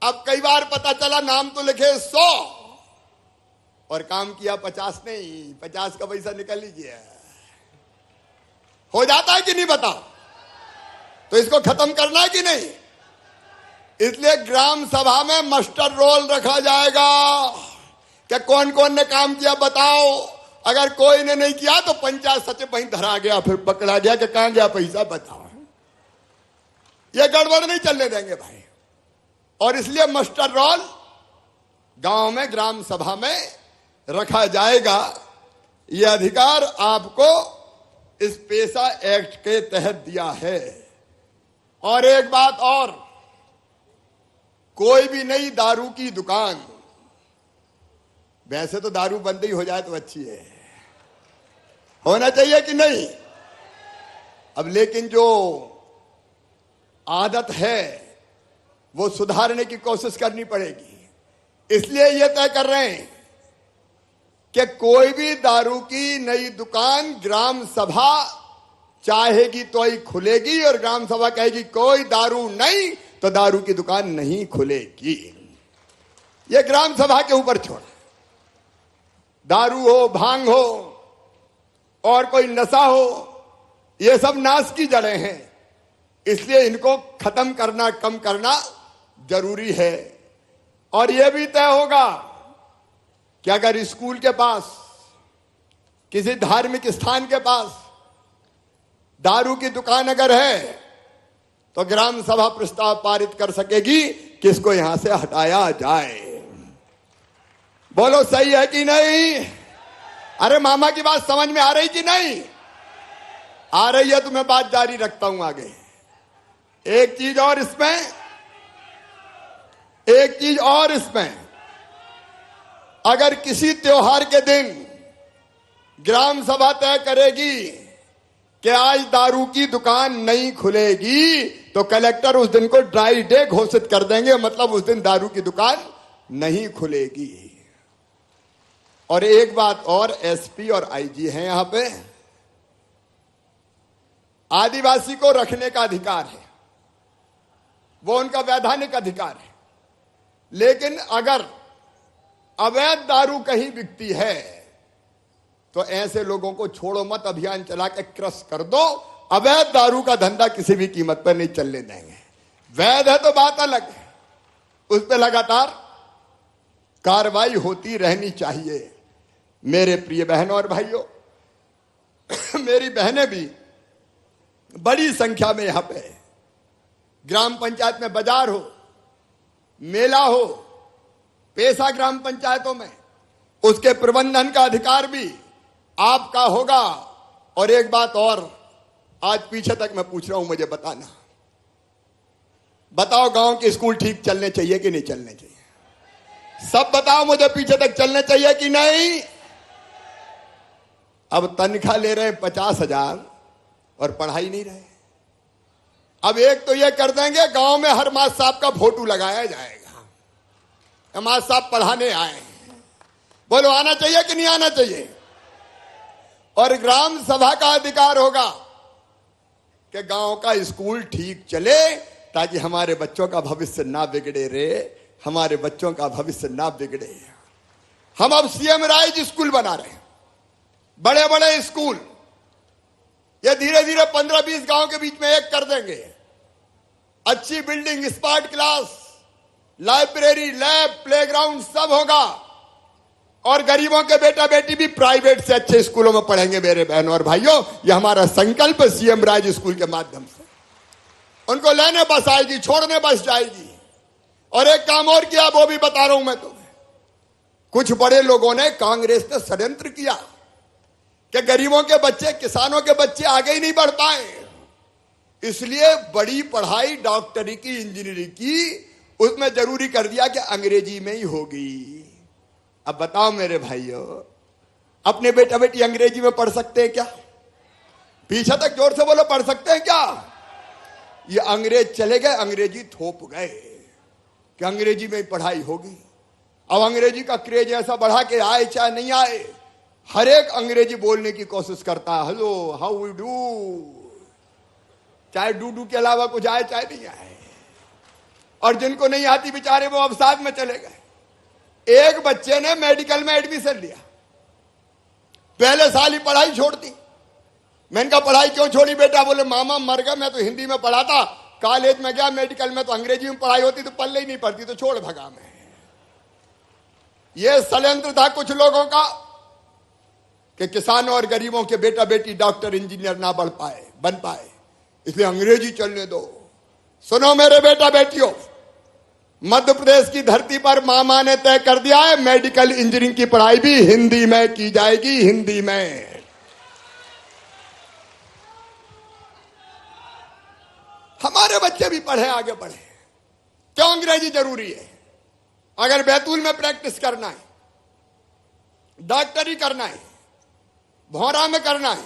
अब कई बार पता चला नाम तो लिखे 100 और काम किया 50 नहीं, 50 का पैसा निकल ही गया। हो जाता है कि नहीं बताओ? तो इसको खत्म करना है कि नहीं? इसलिए ग्राम सभा में मास्टर रोल रखा जाएगा कि कौन कौन ने काम किया बताओ। अगर कोई ने नहीं किया तो पंचायत सचिव वहीं धरा गया, फिर पकड़ा गया कि कहां गया पैसा बताओ। ये गड़बड़ नहीं चलने देंगे भाई। और इसलिए मास्टर रोल गांव में ग्राम सभा में रखा जाएगा। यह अधिकार आपको इस पेशा एक्ट के तहत दिया है। और एक बात और, कोई भी नई दारू की दुकान, वैसे तो दारू बंद ही हो जाए तो अच्छी है, होना चाहिए कि नहीं? अब लेकिन जो आदत है वो सुधारने की कोशिश करनी पड़ेगी। इसलिए यह तय कर रहे हैं कि कोई भी दारू की नई दुकान ग्राम सभा चाहेगी तो ही खुलेगी, और ग्राम सभा कहेगी कोई दारू नहीं तो दारू की दुकान नहीं खुलेगी। यह ग्राम सभा के ऊपर छोड़ा। दारू हो, भांग हो और कोई नशा हो, यह सब नाश की जड़ें हैं। इसलिए इनको खत्म करना, कम करना जरूरी है। और यह भी तय होगा कि अगर स्कूल के पास, किसी धार्मिक स्थान के पास दारू की दुकान अगर है तो ग्राम सभा प्रस्ताव पारित कर सकेगी कि इसको यहां से हटाया जाए। बोलो सही है कि नहीं? अरे मामा की बात समझ में आ रही कि नहीं आ रही है? तो मैं बात जारी रखता हूं आगे। एक चीज और इसमें, अगर किसी त्योहार के दिन ग्राम सभा तय करेगी कि आज दारू की दुकान नहीं खुलेगी तो कलेक्टर उस दिन को ड्राई डे घोषित कर देंगे, मतलब उस दिन दारू की दुकान नहीं खुलेगी। और एक बात और, एसपी और आईजी हैं यहां पे। आदिवासी को रखने का अधिकार है, वो उनका वैधानिक अधिकार है। लेकिन अगर अवैध दारू कहीं बिकती है तो ऐसे लोगों को छोड़ो मत अभियान चला के क्रश कर दो। अवैध दारू का धंधा किसी भी कीमत पर नहीं चलने देंगे। वैध है तो बात अलग है, उस पर लगातार कार्रवाई होती रहनी चाहिए। मेरे प्रिय बहनों और भाइयों, मेरी बहनें भी बड़ी संख्या में यहां पे ग्राम पंचायत में बाजार हो, मेला हो, पेशा ग्राम पंचायतों में उसके प्रबंधन का अधिकार भी आपका होगा। और एक बात और, आज पीछे तक मैं पूछ रहा हूं, मुझे बताना, बताओ गांव के स्कूल ठीक चलने चाहिए कि नहीं चलने चाहिए? सब बताओ मुझे, पीछे तक चलने चाहिए कि नहीं? अब तनख्वाह ले रहे 50,000 और पढ़ाई नहीं रहे। अब एक तो ये कर देंगे, गांव में हर मास्टर साहब का फोटो लगाया जाएगा, मास्टर साहब पढ़ाने आए। बोलो आना चाहिए कि नहीं आना चाहिए? और ग्राम सभा का अधिकार होगा कि गांव का स्कूल ठीक चले ताकि हमारे बच्चों का भविष्य ना बिगड़े रे, हमारे बच्चों का भविष्य ना बिगड़े। हम अब सीएम राइज स्कूल बना रहे हैं, बड़े बड़े स्कूल। ये धीरे धीरे 15-20 गांव के बीच में एक कर देंगे। अच्छी building, smart class, library, lab, playground सब होगा। और गरीबों के बेटा बेटी भी प्राइवेट से अच्छे स्कूलों में पढ़ेंगे। मेरे बहनों और भाइयों, यह हमारा संकल्प सीएम राज स्कूल के माध्यम से। उनको लेने बस आएगी, छोड़ने बस जाएगी। और एक काम और किया, वो भी बता रहा हूं मैं तुम्हें। कुछ बड़े लोगों ने, कांग्रेस ने षड्यंत्र किया कि गरीबों के बच्चे, किसानों के बच्चे आगे ही नहीं बढ़ पाए, इसलिए बड़ी पढ़ाई डॉक्टरी की, इंजीनियरिंग की, उसमें जरूरी कर दिया कि अंग्रेजी में ही होगी। अब बताओ मेरे भाइयों, अपने बेटा बेटी अंग्रेजी में पढ़ सकते हैं क्या? पीछे तक जोर से बोलो, पढ़ सकते हैं क्या? ये अंग्रेज चले गए, अंग्रेजी थोप गए कि अंग्रेजी में ही पढ़ाई होगी। अब अंग्रेजी का क्रेज ऐसा बढ़ा के आए चाहे नहीं आए, हर एक अंग्रेजी बोलने की कोशिश करता है। हेलो, हाउ यू डू, चाहे डू के अलावा कुछ आए चाहे नहीं आए। और जिनको नहीं आती बेचारे वो अवसाद में चले गए। एक बच्चे ने मेडिकल में एडमिशन लिया, पहले साल ही पढ़ाई छोड़ दी। मैंने कहा पढ़ाई क्यों छोड़ी बेटा? बोले मामा मर गया, मैं तो हिंदी में पढ़ा था, कॉलेज में गया, मेडिकल में तो अंग्रेजी में पढ़ाई होती तो पल्ले ही नहीं पड़ती, तो छोड़ भगा मैं। यह षड्यंत्र था कुछ लोगों का कि किसानों और गरीबों के बेटा बेटी डॉक्टर इंजीनियर ना बन पाए, इसलिए अंग्रेजी चलने दो। सुनो मेरे बेटा बेटियों, मध्य प्रदेश की धरती पर मामा ने तय कर दिया है मेडिकल इंजीनियरिंग की पढ़ाई भी हिंदी में की जाएगी, हिंदी में। हमारे बच्चे भी पढ़े, आगे बढ़े। क्यों अंग्रेजी जरूरी है? अगर बैतूल में प्रैक्टिस करना है, डॉक्टरी करना है, भौरा में करना है,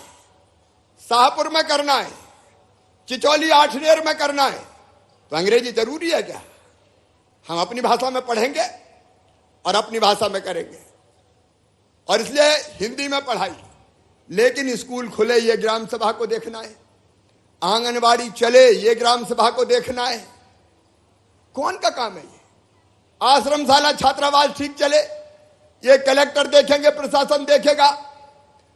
शाहपुर में करना है, चिचौली आठनेर में करना है, तो अंग्रेजी जरूरी है क्या? हम अपनी भाषा में पढ़ेंगे और अपनी भाषा में करेंगे, और इसलिए हिंदी में पढ़ाई। लेकिन स्कूल खुले ये ग्राम सभा को देखना है, आंगनबाड़ी चले ये ग्राम सभा को देखना है। कौन का काम है ये? आश्रमशाला छात्रावास ठीक चले ये कलेक्टर देखेंगे, प्रशासन देखेगा,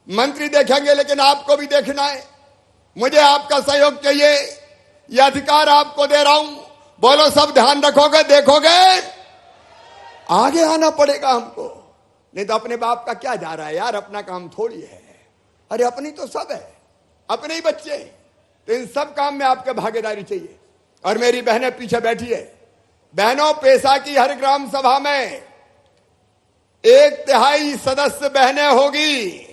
मंत्री देखेंगे, लेकिन आपको भी देखना है। मुझे आपका सहयोग चाहिए, यह अधिकार आपको दे रहा हूं। बोलो सब ध्यान रखोगे, देखोगे, आगे आना पड़ेगा हमको, नहीं तो अपने बाप का क्या जा रहा है यार, अपना काम थोड़ी है। अरे अपनी तो सब है, अपने ही बच्चे, तो इन सब काम में आपके भागीदारी चाहिए। और मेरी बहनें पीछे बैठी है, बहनों पेशा की हर ग्राम सभा में 1/3 सदस्य बहनें होगी।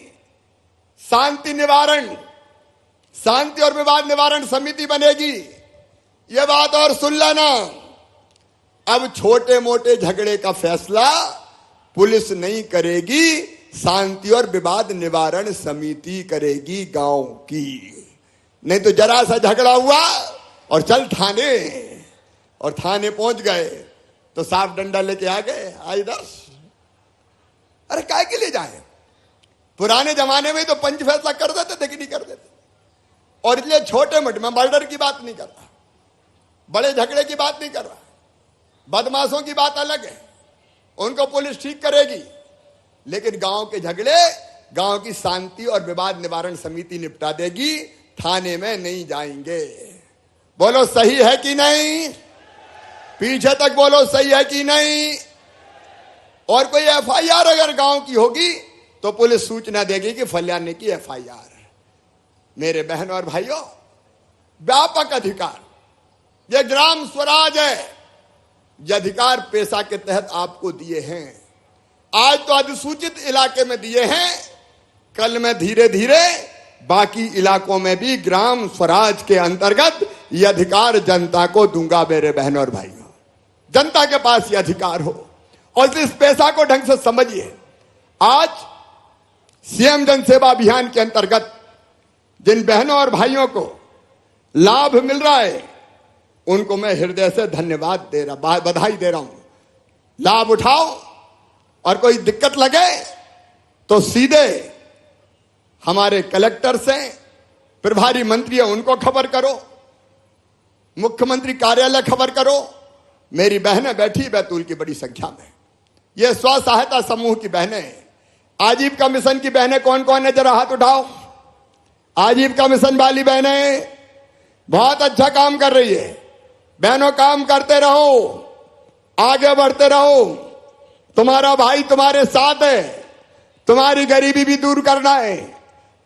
शांति और विवाद निवारण समिति बनेगी। यह बात और सुन लेना, अब छोटे मोटे झगड़े का फैसला पुलिस नहीं करेगी, शांति और विवाद निवारण समिति करेगी गांव की। नहीं तो जरा सा झगड़ा हुआ और चल थाने, और थाने पहुंच गए तो साफ डंडा लेके आ गए, आई दस। अरे काय के लिए जाए? पुराने जमाने में तो पंच फैसला कर देते थे कि नहीं कर देते। और इसलिए छोटे मोटे, मैं मर्डर की बात नहीं कर रहा, बड़े झगड़े की बात नहीं कर रहा, बदमाशों की बात अलग है, उनको पुलिस ठीक करेगी। लेकिन गांव के झगड़े गांव की शांति और विवाद निवारण समिति निपटा देगी, थाने में नहीं जाएंगे। बोलो सही है कि नहीं? पीछे तक बोलो सही है कि नहीं? और कोई एफआईआर अगर गांव की होगी तो पुलिस सूचना देगी कि फल्यान ने की एफआईआर। मेरे बहन और भाइयों, व्यापक अधिकार, यह ग्राम स्वराज है, यह अधिकार पेशा के तहत आपको दिए हैं। आज तो अधिसूचित इलाके में दिए हैं, कल में धीरे धीरे बाकी इलाकों में भी ग्राम स्वराज के अंतर्गत यह अधिकार जनता को दूंगा। मेरे बहनों और भाइयों, जनता के पास यह अधिकार हो, और इस पेशा को ढंग से समझिए। आज सीएम जन सेवा अभियान के अंतर्गत जिन बहनों और भाइयों को लाभ मिल रहा है, उनको मैं हृदय से धन्यवाद दे रहा, बधाई दे रहा हूं। लाभ उठाओ, और कोई दिक्कत लगे तो सीधे हमारे कलेक्टर से, प्रभारी मंत्री है उनको खबर करो, मुख्यमंत्री कार्यालय खबर करो। मेरी बहनें बैठी बैतूल की बड़ी संख्या में, ये स्व सहायता समूह की बहनें हैं, आजीविका मिशन की बहनें कौन कौन है, जरा हाथ उठाओ। आजीविका मिशन वाली बहनें बहुत अच्छा काम कर रही है। बहनों, काम करते रहो, आगे बढ़ते रहो, तुम्हारा भाई तुम्हारे साथ है, तुम्हारी गरीबी भी दूर करना है।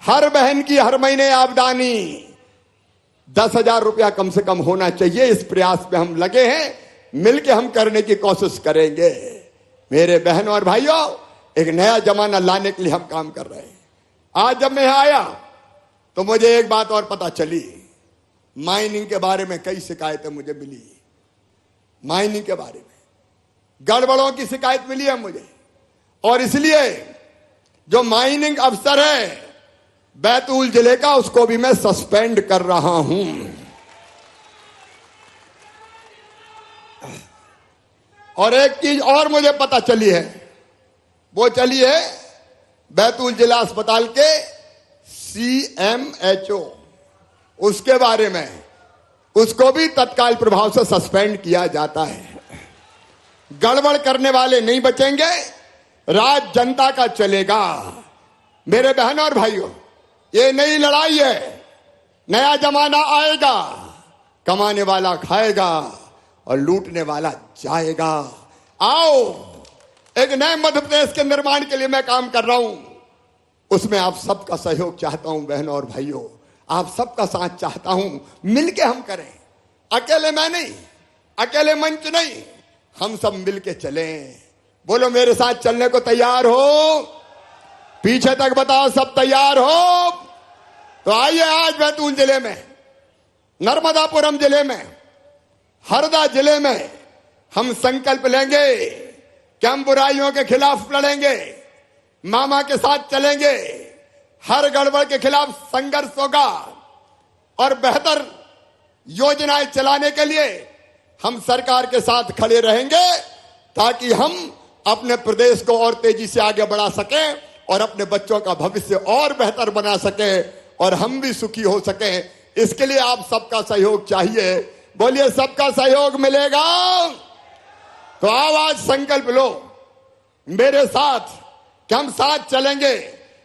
हर बहन की हर महीने आमदनी 10,000 रुपया कम से कम होना चाहिए। इस प्रयास में हम लगे हैं, मिलके हम करने की कोशिश करेंगे। मेरे बहनों और भाइयों, एक नया जमाना लाने के लिए हम काम कर रहे हैं। आज जब मैं यहां आया तो मुझे एक बात और पता चली, माइनिंग के बारे में कई शिकायतें मुझे मिली। माइनिंग के बारे में गड़बड़ों की शिकायत मिली है मुझे, और इसलिए जो माइनिंग अफसर है बैतूल जिले का, उसको भी मैं सस्पेंड कर रहा हूं। और एक चीज और मुझे पता चली है, वो चली है बैतूल जिला अस्पताल के CMHO, उसके बारे में उसको भी तत्काल प्रभाव से सस्पेंड किया जाता है। गड़बड़ करने वाले नहीं बचेंगे, राज जनता का चलेगा। मेरे बहनों और भाइयों, ये नई लड़ाई है, नया जमाना आएगा, कमाने वाला खाएगा और लूटने वाला जाएगा। आओ, एक नए मध्य प्रदेश के निर्माण के लिए मैं काम कर रहा हूं, उसमें आप सबका सहयोग चाहता हूं। बहनों और भाइयों, आप सबका साथ चाहता हूं, मिलके हम करें। अकेले मैं नहीं, अकेले मंच नहीं, हम सब मिलके चलें। बोलो मेरे साथ चलने को तैयार हो? पीछे तक बताओ सब तैयार हो? तो आइए, आज बैतूल जिले में, नर्मदापुरम जिले में, हरदा जिले में हम संकल्प लेंगे कि हम बुराइयों के खिलाफ लड़ेंगे, मामा के साथ चलेंगे, हर गड़बड़ के खिलाफ संघर्ष होगा और बेहतर योजनाएं चलाने के लिए हम सरकार के साथ खड़े रहेंगे, ताकि हम अपने प्रदेश को और तेजी से आगे बढ़ा सकें और अपने बच्चों का भविष्य और बेहतर बना सकें और हम भी सुखी हो सकें। इसके लिए आप सबका सहयोग चाहिए। बोलिए, सबका सहयोग मिलेगा? तो आओ, आज संकल्प लो मेरे साथ कि हम साथ चलेंगे।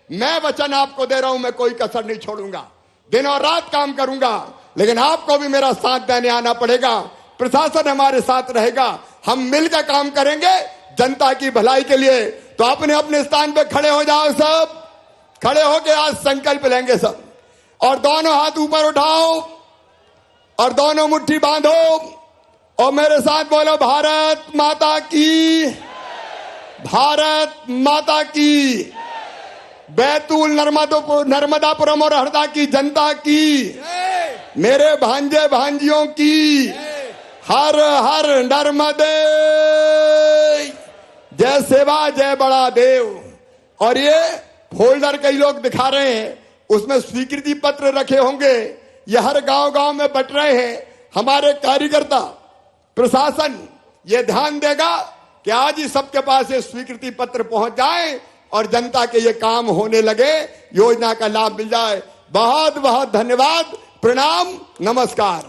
मैं वचन आपको दे रहा हूं, मैं कोई कसर नहीं छोड़ूंगा, दिन और रात काम करूंगा, लेकिन आपको भी मेरा साथ देने आना पड़ेगा। प्रशासन हमारे साथ रहेगा, हम मिलकर काम करेंगे जनता की भलाई के लिए। तो अपने अपने स्थान पे खड़े हो जाओ, सब खड़े होके आज संकल्प लेंगे सब, और दोनों हाथ ऊपर उठाओ और दोनों मुट्ठी बांधो और मेरे साथ बोलो, भारत माता की, भारत माता की। बैतूल, नर्मदापुरम और हरदा की जनता की, मेरे भांजे भांजियों की, हर हर नर्मदे, जय सेवा जय बड़ा देव। और ये फोल्डर कई लोग दिखा रहे हैं, उसमें स्वीकृति पत्र रखे होंगे, ये हर गांव गांव में बट रहे हैं। हमारे कार्यकर्ता, प्रशासन ये ध्यान देगा कि आज ही सबके पास ये स्वीकृति पत्र पहुंच जाए और जनता के ये काम होने लगे, योजना का लाभ मिल जाए। बहुत बहुत धन्यवाद, प्रणाम, नमस्कार।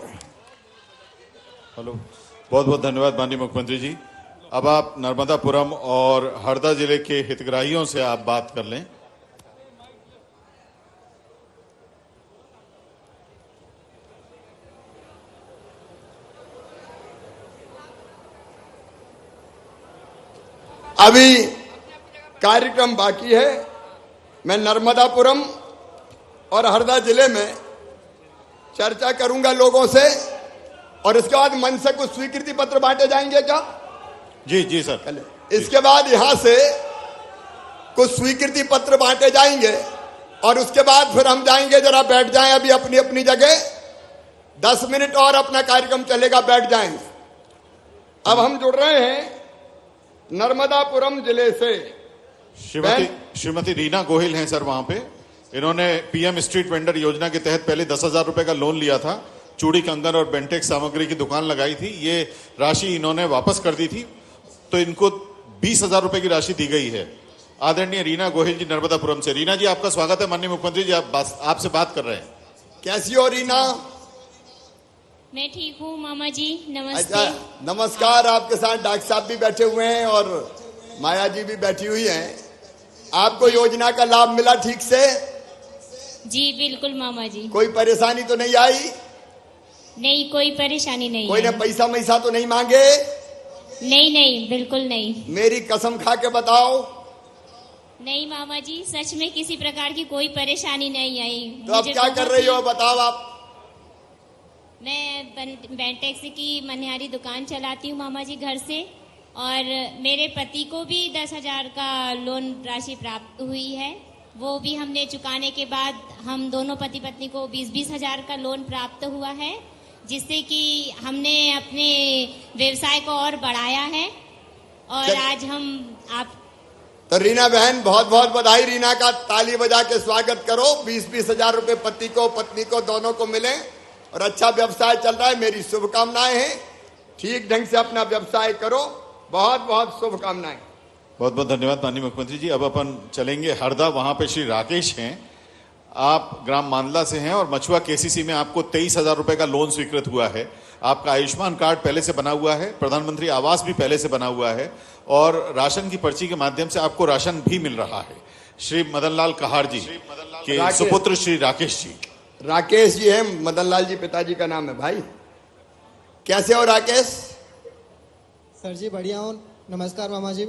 हेलो, बहुत बहुत धन्यवाद माननीय मुख्यमंत्री जी। अब आप नर्मदापुरम और हरदा जिले के हितग्राहियों से आप बात कर लें। अभी कार्यक्रम बाकी है। मैं नर्मदापुरम और हरदा जिले में चर्चा करूंगा लोगों से, और इसके बाद मन से कुछ स्वीकृति पत्र बांटे जाएंगे क्या? जी जी सर। इसके बाद यहां से कुछ स्वीकृति पत्र बांटे जाएंगे और उसके बाद फिर हम जाएंगे, जरा बैठ जाएं अभी अपनी अपनी जगह, 10 मिनट और अपना कार्यक्रम चलेगा, बैठ जाएं। अब हम जुड़ रहे हैं नर्मदापुरम जिले से। श्रीमती रीना गोहिल हैं सर वहां पे। इन्होंने पीएम स्ट्रीट वेंडर योजना के तहत पहले 10,000 रुपए का लोन लिया था, चूड़ी, कंगन और बेंटेक्स सामग्री की दुकान लगाई थी। ये राशि इन्होंने वापस कर दी थी, तो इनको 20,000 रुपए की राशि दी गई है। आदरणीय रीना गोहिल जी, नर्मदापुरम से। रीना जी, आपका स्वागत है। माननीय मुख्यमंत्री जी आपसे बात कर रहे हैं। कैसी हो रीना? मैं ठीक हूँ मामा जी, नमस्ते। अच्छा, नमस्कार। आपके साथ डॉक्टर साहब भी बैठे हुए हैं और माया जी भी बैठी हुई हैं। आपको योजना का लाभ मिला ठीक से? जी बिल्कुल मामा जी। कोई परेशानी तो नहीं आई? नहीं, कोई परेशानी नहीं कोई ने है। पैसा मैसा तो नहीं मांगे? नहीं नहीं, बिल्कुल नहीं। मेरी कसम खा के बताओ। नहीं मामा जी, सच में किसी प्रकार की कोई परेशानी नहीं आई। तो अब क्या कर रही हो बताओ आप? मैं बेंटेक्स की मनिहारी दुकान चलाती हूँ मामा जी घर से, और मेरे पति को भी 10,000 का लोन राशि प्राप्त हुई है। वो भी हमने चुकाने के बाद हम दोनों पति पत्नी को 20-20 हजार का लोन प्राप्त हुआ है, जिससे कि हमने अपने व्यवसाय को और बढ़ाया है। और आज हम आप तो रीना बहन, बहुत बहुत बधाई। रीना का ताली बजा के स्वागत करो। 20-20 हजार रुपए पति को पत्नी को दोनों को मिले और अच्छा व्यवसाय चल रहा है। मेरी शुभकामनाएं हैं। ठीक ढंग से अपना व्यवसाय करो। बहुत बहुत शुभकामनाएं। बहुत बहुत धन्यवाद माननीय मुख्यमंत्री जी। अब अपन चलेंगे हरदा, वहां पे श्री राकेश हैं। आप ग्राम मांदला से हैं और मछुआ केसीसी में आपको 23,000 रुपए का लोन स्वीकृत हुआ है। आपका आयुष्मान कार्ड पहले से बना हुआ है, प्रधानमंत्री आवास भी पहले से बना हुआ है और राशन की पर्ची के माध्यम से आपको राशन भी मिल रहा है। श्री मदनलाल कहार जी के सुपुत्र श्री राकेश जी। राकेश जी है, मदनलाल जी पिताजी का नाम है भाई। कैसे हो राकेश? सर जी बढ़िया हूँ। नमस्कार मामा जी।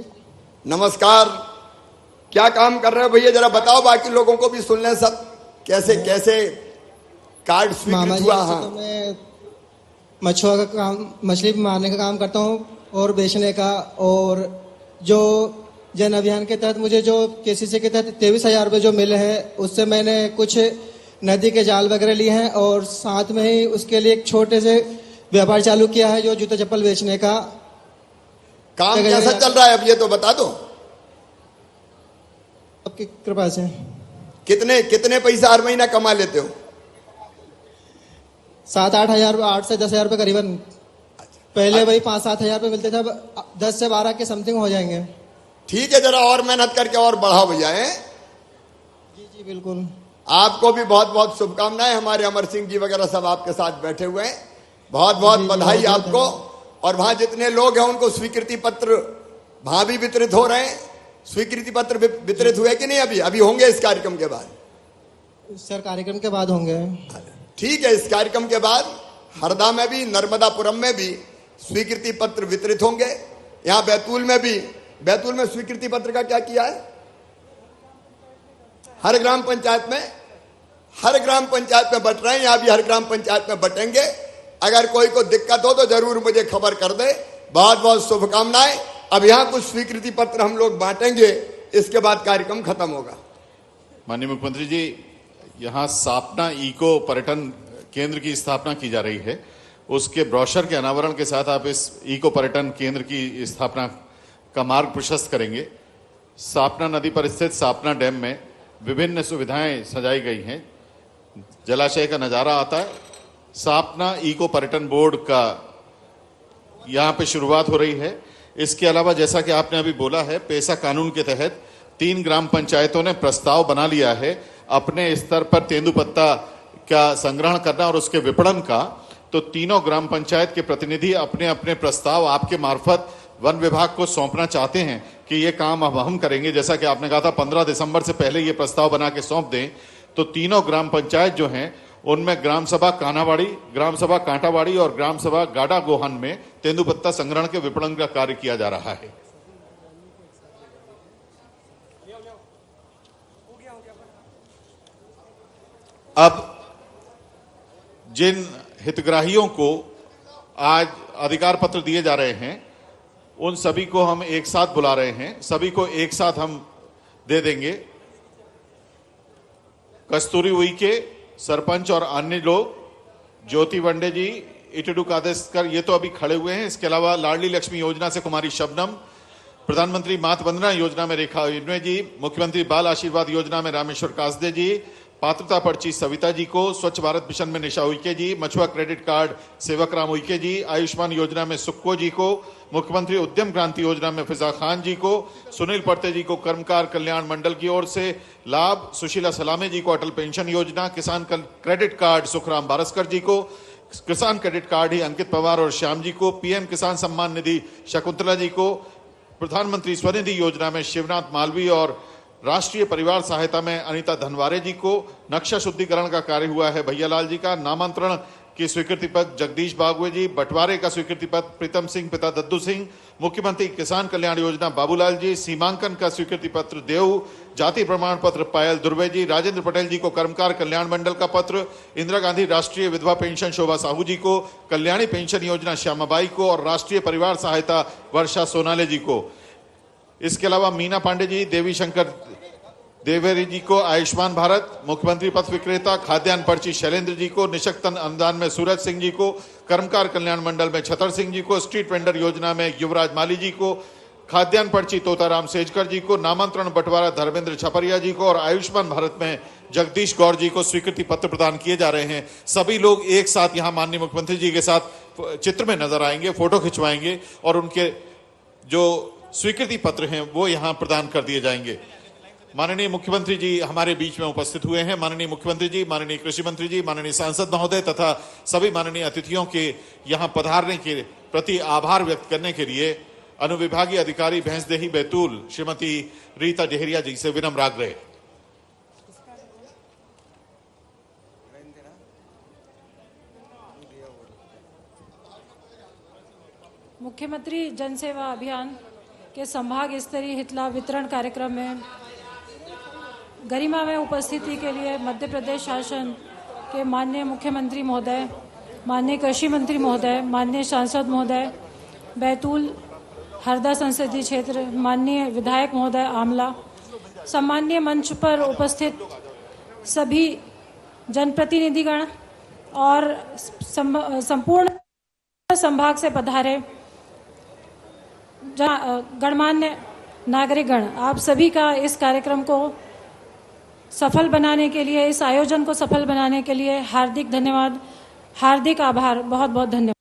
नमस्कार। क्या काम कर रहे हो भैया, जरा बताओ, बाकी लोगों को भी सुन लें सब। कैसे कैसे कार्ड मामा स्वीकृत जी हुआ? ऐसे हाँ, तो मैं मछुआ का काम, मछली मारने का काम करता हूँ और बेचने का। और जो जन अभियान के तहत मुझे जो केसीसी के तहत 23,000 रुपये जो मिले हैं, उससे मैंने कुछ नदी के जाल वगैरह लिए हैं और साथ में ही उसके लिए एक छोटे से व्यापार चालू किया है, जो जूते चप्पल बेचने का। काम कैसा चल रहा है अब ये तो बता दो। आपकी कृपा से कितने कितने पैसा हर महीना कमा लेते हो? 7-8 हजार, 8 से 10 हजार रुपये करीबन। पहले वही 5-7 हजार रुपये मिलते थे, अब 10 से 12 के समथिंग हो जाएंगे। ठीक है, जरा और मेहनत करके और बढ़ाओ भैया। हैं? जी जी बिल्कुल। आपको भी बहुत बहुत शुभकामनाएं। हमारे अमर सिंह जी वगैरह सब आपके साथ बैठे हुए हैं, बहुत बहुत जी, जी, बधाई बहुत आपको। और वहां जितने लोग हैं उनको स्वीकृति पत्र वहां भी वितरित हो रहे हैं। स्वीकृति पत्र वितरित हुए कि नहीं? अभी अभी होंगे इस कार्यक्रम के बाद। सर कार्यक्रम के बाद होंगे। ठीक है, इस कार्यक्रम के बाद हरदा में भी, नर्मदापुरम में भी स्वीकृति पत्र वितरित होंगे। यहाँ बैतूल में भी। बैतूल में स्वीकृति पत्र का क्या किया है? हर ग्राम पंचायत में बट रहे हैं। यहाँ भी हर ग्राम पंचायत में बटेंगे। अगर कोई को दिक्कत हो तो जरूर मुझे खबर कर दे। बहुत बहुत शुभकामनाएं। अब यहाँ कुछ स्वीकृति पत्र हम लोग बांटेंगे, इसके बाद कार्यक्रम खत्म होगा। माननीय मुख्यमंत्री जी, यहाँ सापना इको पर्यटन केंद्र की स्थापना की जा रही है। उसके ब्रोशर के अनावरण के साथ आप इस इको पर्यटन केंद्र की स्थापना का मार्ग प्रशस्त करेंगे। सापना नदी पर स्थित सापना डैम में विभिन्न सुविधाएं सजाई गई हैं। जलाशय का नजारा आता है। सापना इको पर्यटन बोर्ड का यहाँ पे शुरुआत हो रही है। इसके अलावा जैसा कि आपने अभी बोला है, पैसा कानून के तहत 3 ग्राम पंचायतों ने प्रस्ताव बना लिया है अपने स्तर पर तेंदुपत्ता का संग्रहण करना और उसके विपणन का। तो तीनों ग्राम पंचायत के प्रतिनिधि अपने अपने प्रस्ताव आपके मार्फत वन विभाग को सौंपना चाहते हैं कि ये काम अब हम करेंगे। जैसा कि आपने कहा था 15 दिसंबर से पहले ये प्रस्ताव बना के सौंप दें। तो तीनों ग्राम पंचायत जो हैं उनमें ग्राम सभा कानावाड़ी, ग्राम सभा कांटावाड़ी और ग्राम सभा गाडा गोहन में तेंदुपत्ता संग्रहण के विपणन का कार्य किया जा रहा है। अब जिन हितग्राहियों को आज अधिकार पत्र दिए जा रहे हैं, उन सभी को हम एक साथ बुला रहे हैं। सभी को एक साथ हम दे देंगे। कस्तूरी उइके सरपंच और अन्य लोग, ज्योति वंडे जी, इटडू कादेशकर, ये तो अभी खड़े हुए हैं। इसके अलावा लाडली लक्ष्मी योजना से कुमारी शबनम, प्रधानमंत्री मातृ वंदना योजना में रेखा इन्वे जी, मुख्यमंत्री बाल आशीर्वाद योजना में रामेश्वर कासदे जी, पात्रता पर्ची सविता जी को, स्वच्छ भारत मिशन में निशा उइके जी, मछुआ क्रेडिट कार्ड सेवक राम उइके जी, आयुष्मान योजना में सुक्को जी को, मुख्यमंत्री उद्यम क्रांति योजना में फिजा खान जी को, सुनील पर्ते जी को कर्मकार कल्याण मंडल की ओर से लाभ, सुशीला सलामे जी को अटल पेंशन योजना, किसान क्रेडिट कार्ड सुखराम बारस्कर जी को, किसान क्रेडिट कार्ड ही अंकित पवार और श्याम जी को, पीएम किसान सम्मान निधि शकुंतला जी को, प्रधानमंत्री स्वनिधि योजना में शिवनाथ मालवी और राष्ट्रीय परिवार सहायता में अनीता धनवारे जी को, नक्शा शुद्धिकरण का कार्य हुआ है भैयालाल जी का, नामांतरण की स्वीकृति पत्र जगदीश बागवे जी, बंटवारे का स्वीकृति पत्र प्रीतम सिंह पिता दद्दू सिंह, मुख्यमंत्री किसान कल्याण योजना बाबूलाल जी, सीमांकन का स्वीकृति पत्र देव, जाति प्रमाण पत्र पायल दुर्वे जी, राजेंद्र पटेल जी को कर्मकार कल्याण मंडल का पत्र, इंदिरा गांधी राष्ट्रीय विधवा पेंशन शोभा साहू जी को, कल्याणी पेंशन योजना श्यामाबाई को और राष्ट्रीय परिवार सहायता वर्षा सोनाले जी को। इसके अलावा मीना पांडे जी, देवी शंकर देवेरी जी को आयुष्मान भारत, मुख्यमंत्री पथ विक्रेता खाद्यान्न पर्ची शैलेंद्र जी को, निशक्तन अनुदान में सूरज सिंह जी को, कर्मकार कल्याण मंडल में छतर सिंह जी को, स्ट्रीट वेंडर योजना में युवराज माली जी को, खाद्यान्न पर्ची तोताराम सेजकर जी को, नामांतरण बंटवारा धर्मेंद्र छपरिया जी को और आयुष्मान भारत में जगदीश गौर जी को स्वीकृति पत्र प्रदान किए जा रहे हैं। सभी लोग एक साथ यहाँ माननीय मुख्यमंत्री जी के साथ चित्र में नजर आएंगे, फोटो खिंचवाएंगे और उनके जो स्वीकृति पत्र हैं वो यहाँ प्रदान कर दिए जाएंगे। माननीय मुख्यमंत्री जी हमारे बीच में उपस्थित हुए हैं। माननीय मुख्यमंत्री जी, माननीय कृषि मंत्री जी, माननीय सांसद महोदय तथा सभी माननीय अतिथियों के यहां पधारने के प्रति आभार व्यक्त करने के लिए अनुविभागीय अधिकारी भैंसदेही बैतूल श्रीमती रीता डेहरिया जी से विनम्र आग्रह। मुख्यमंत्री जन सेवा अभियान के संभाग स्तरीय हितलाभ वितरण कार्यक्रम में गरिमा में उपस्थिति के लिए मध्य प्रदेश शासन के माननीय मुख्यमंत्री महोदय, माननीय कृषि मंत्री महोदय, माननीय सांसद महोदय, बैतूल हरदा संसदीय क्षेत्र माननीय विधायक महोदय आमला, सम्माननीय मंच पर उपस्थित सभी जनप्रतिनिधिगण और संपूर्ण संभाग से पधारे गणमान्य नागरिकगण, आप सभी का इस कार्यक्रम को सफल बनाने के लिए, इस आयोजन को सफल बनाने के लिए हार्दिक धन्यवाद, हार्दिक आभार, बहुत बहुत धन्यवाद।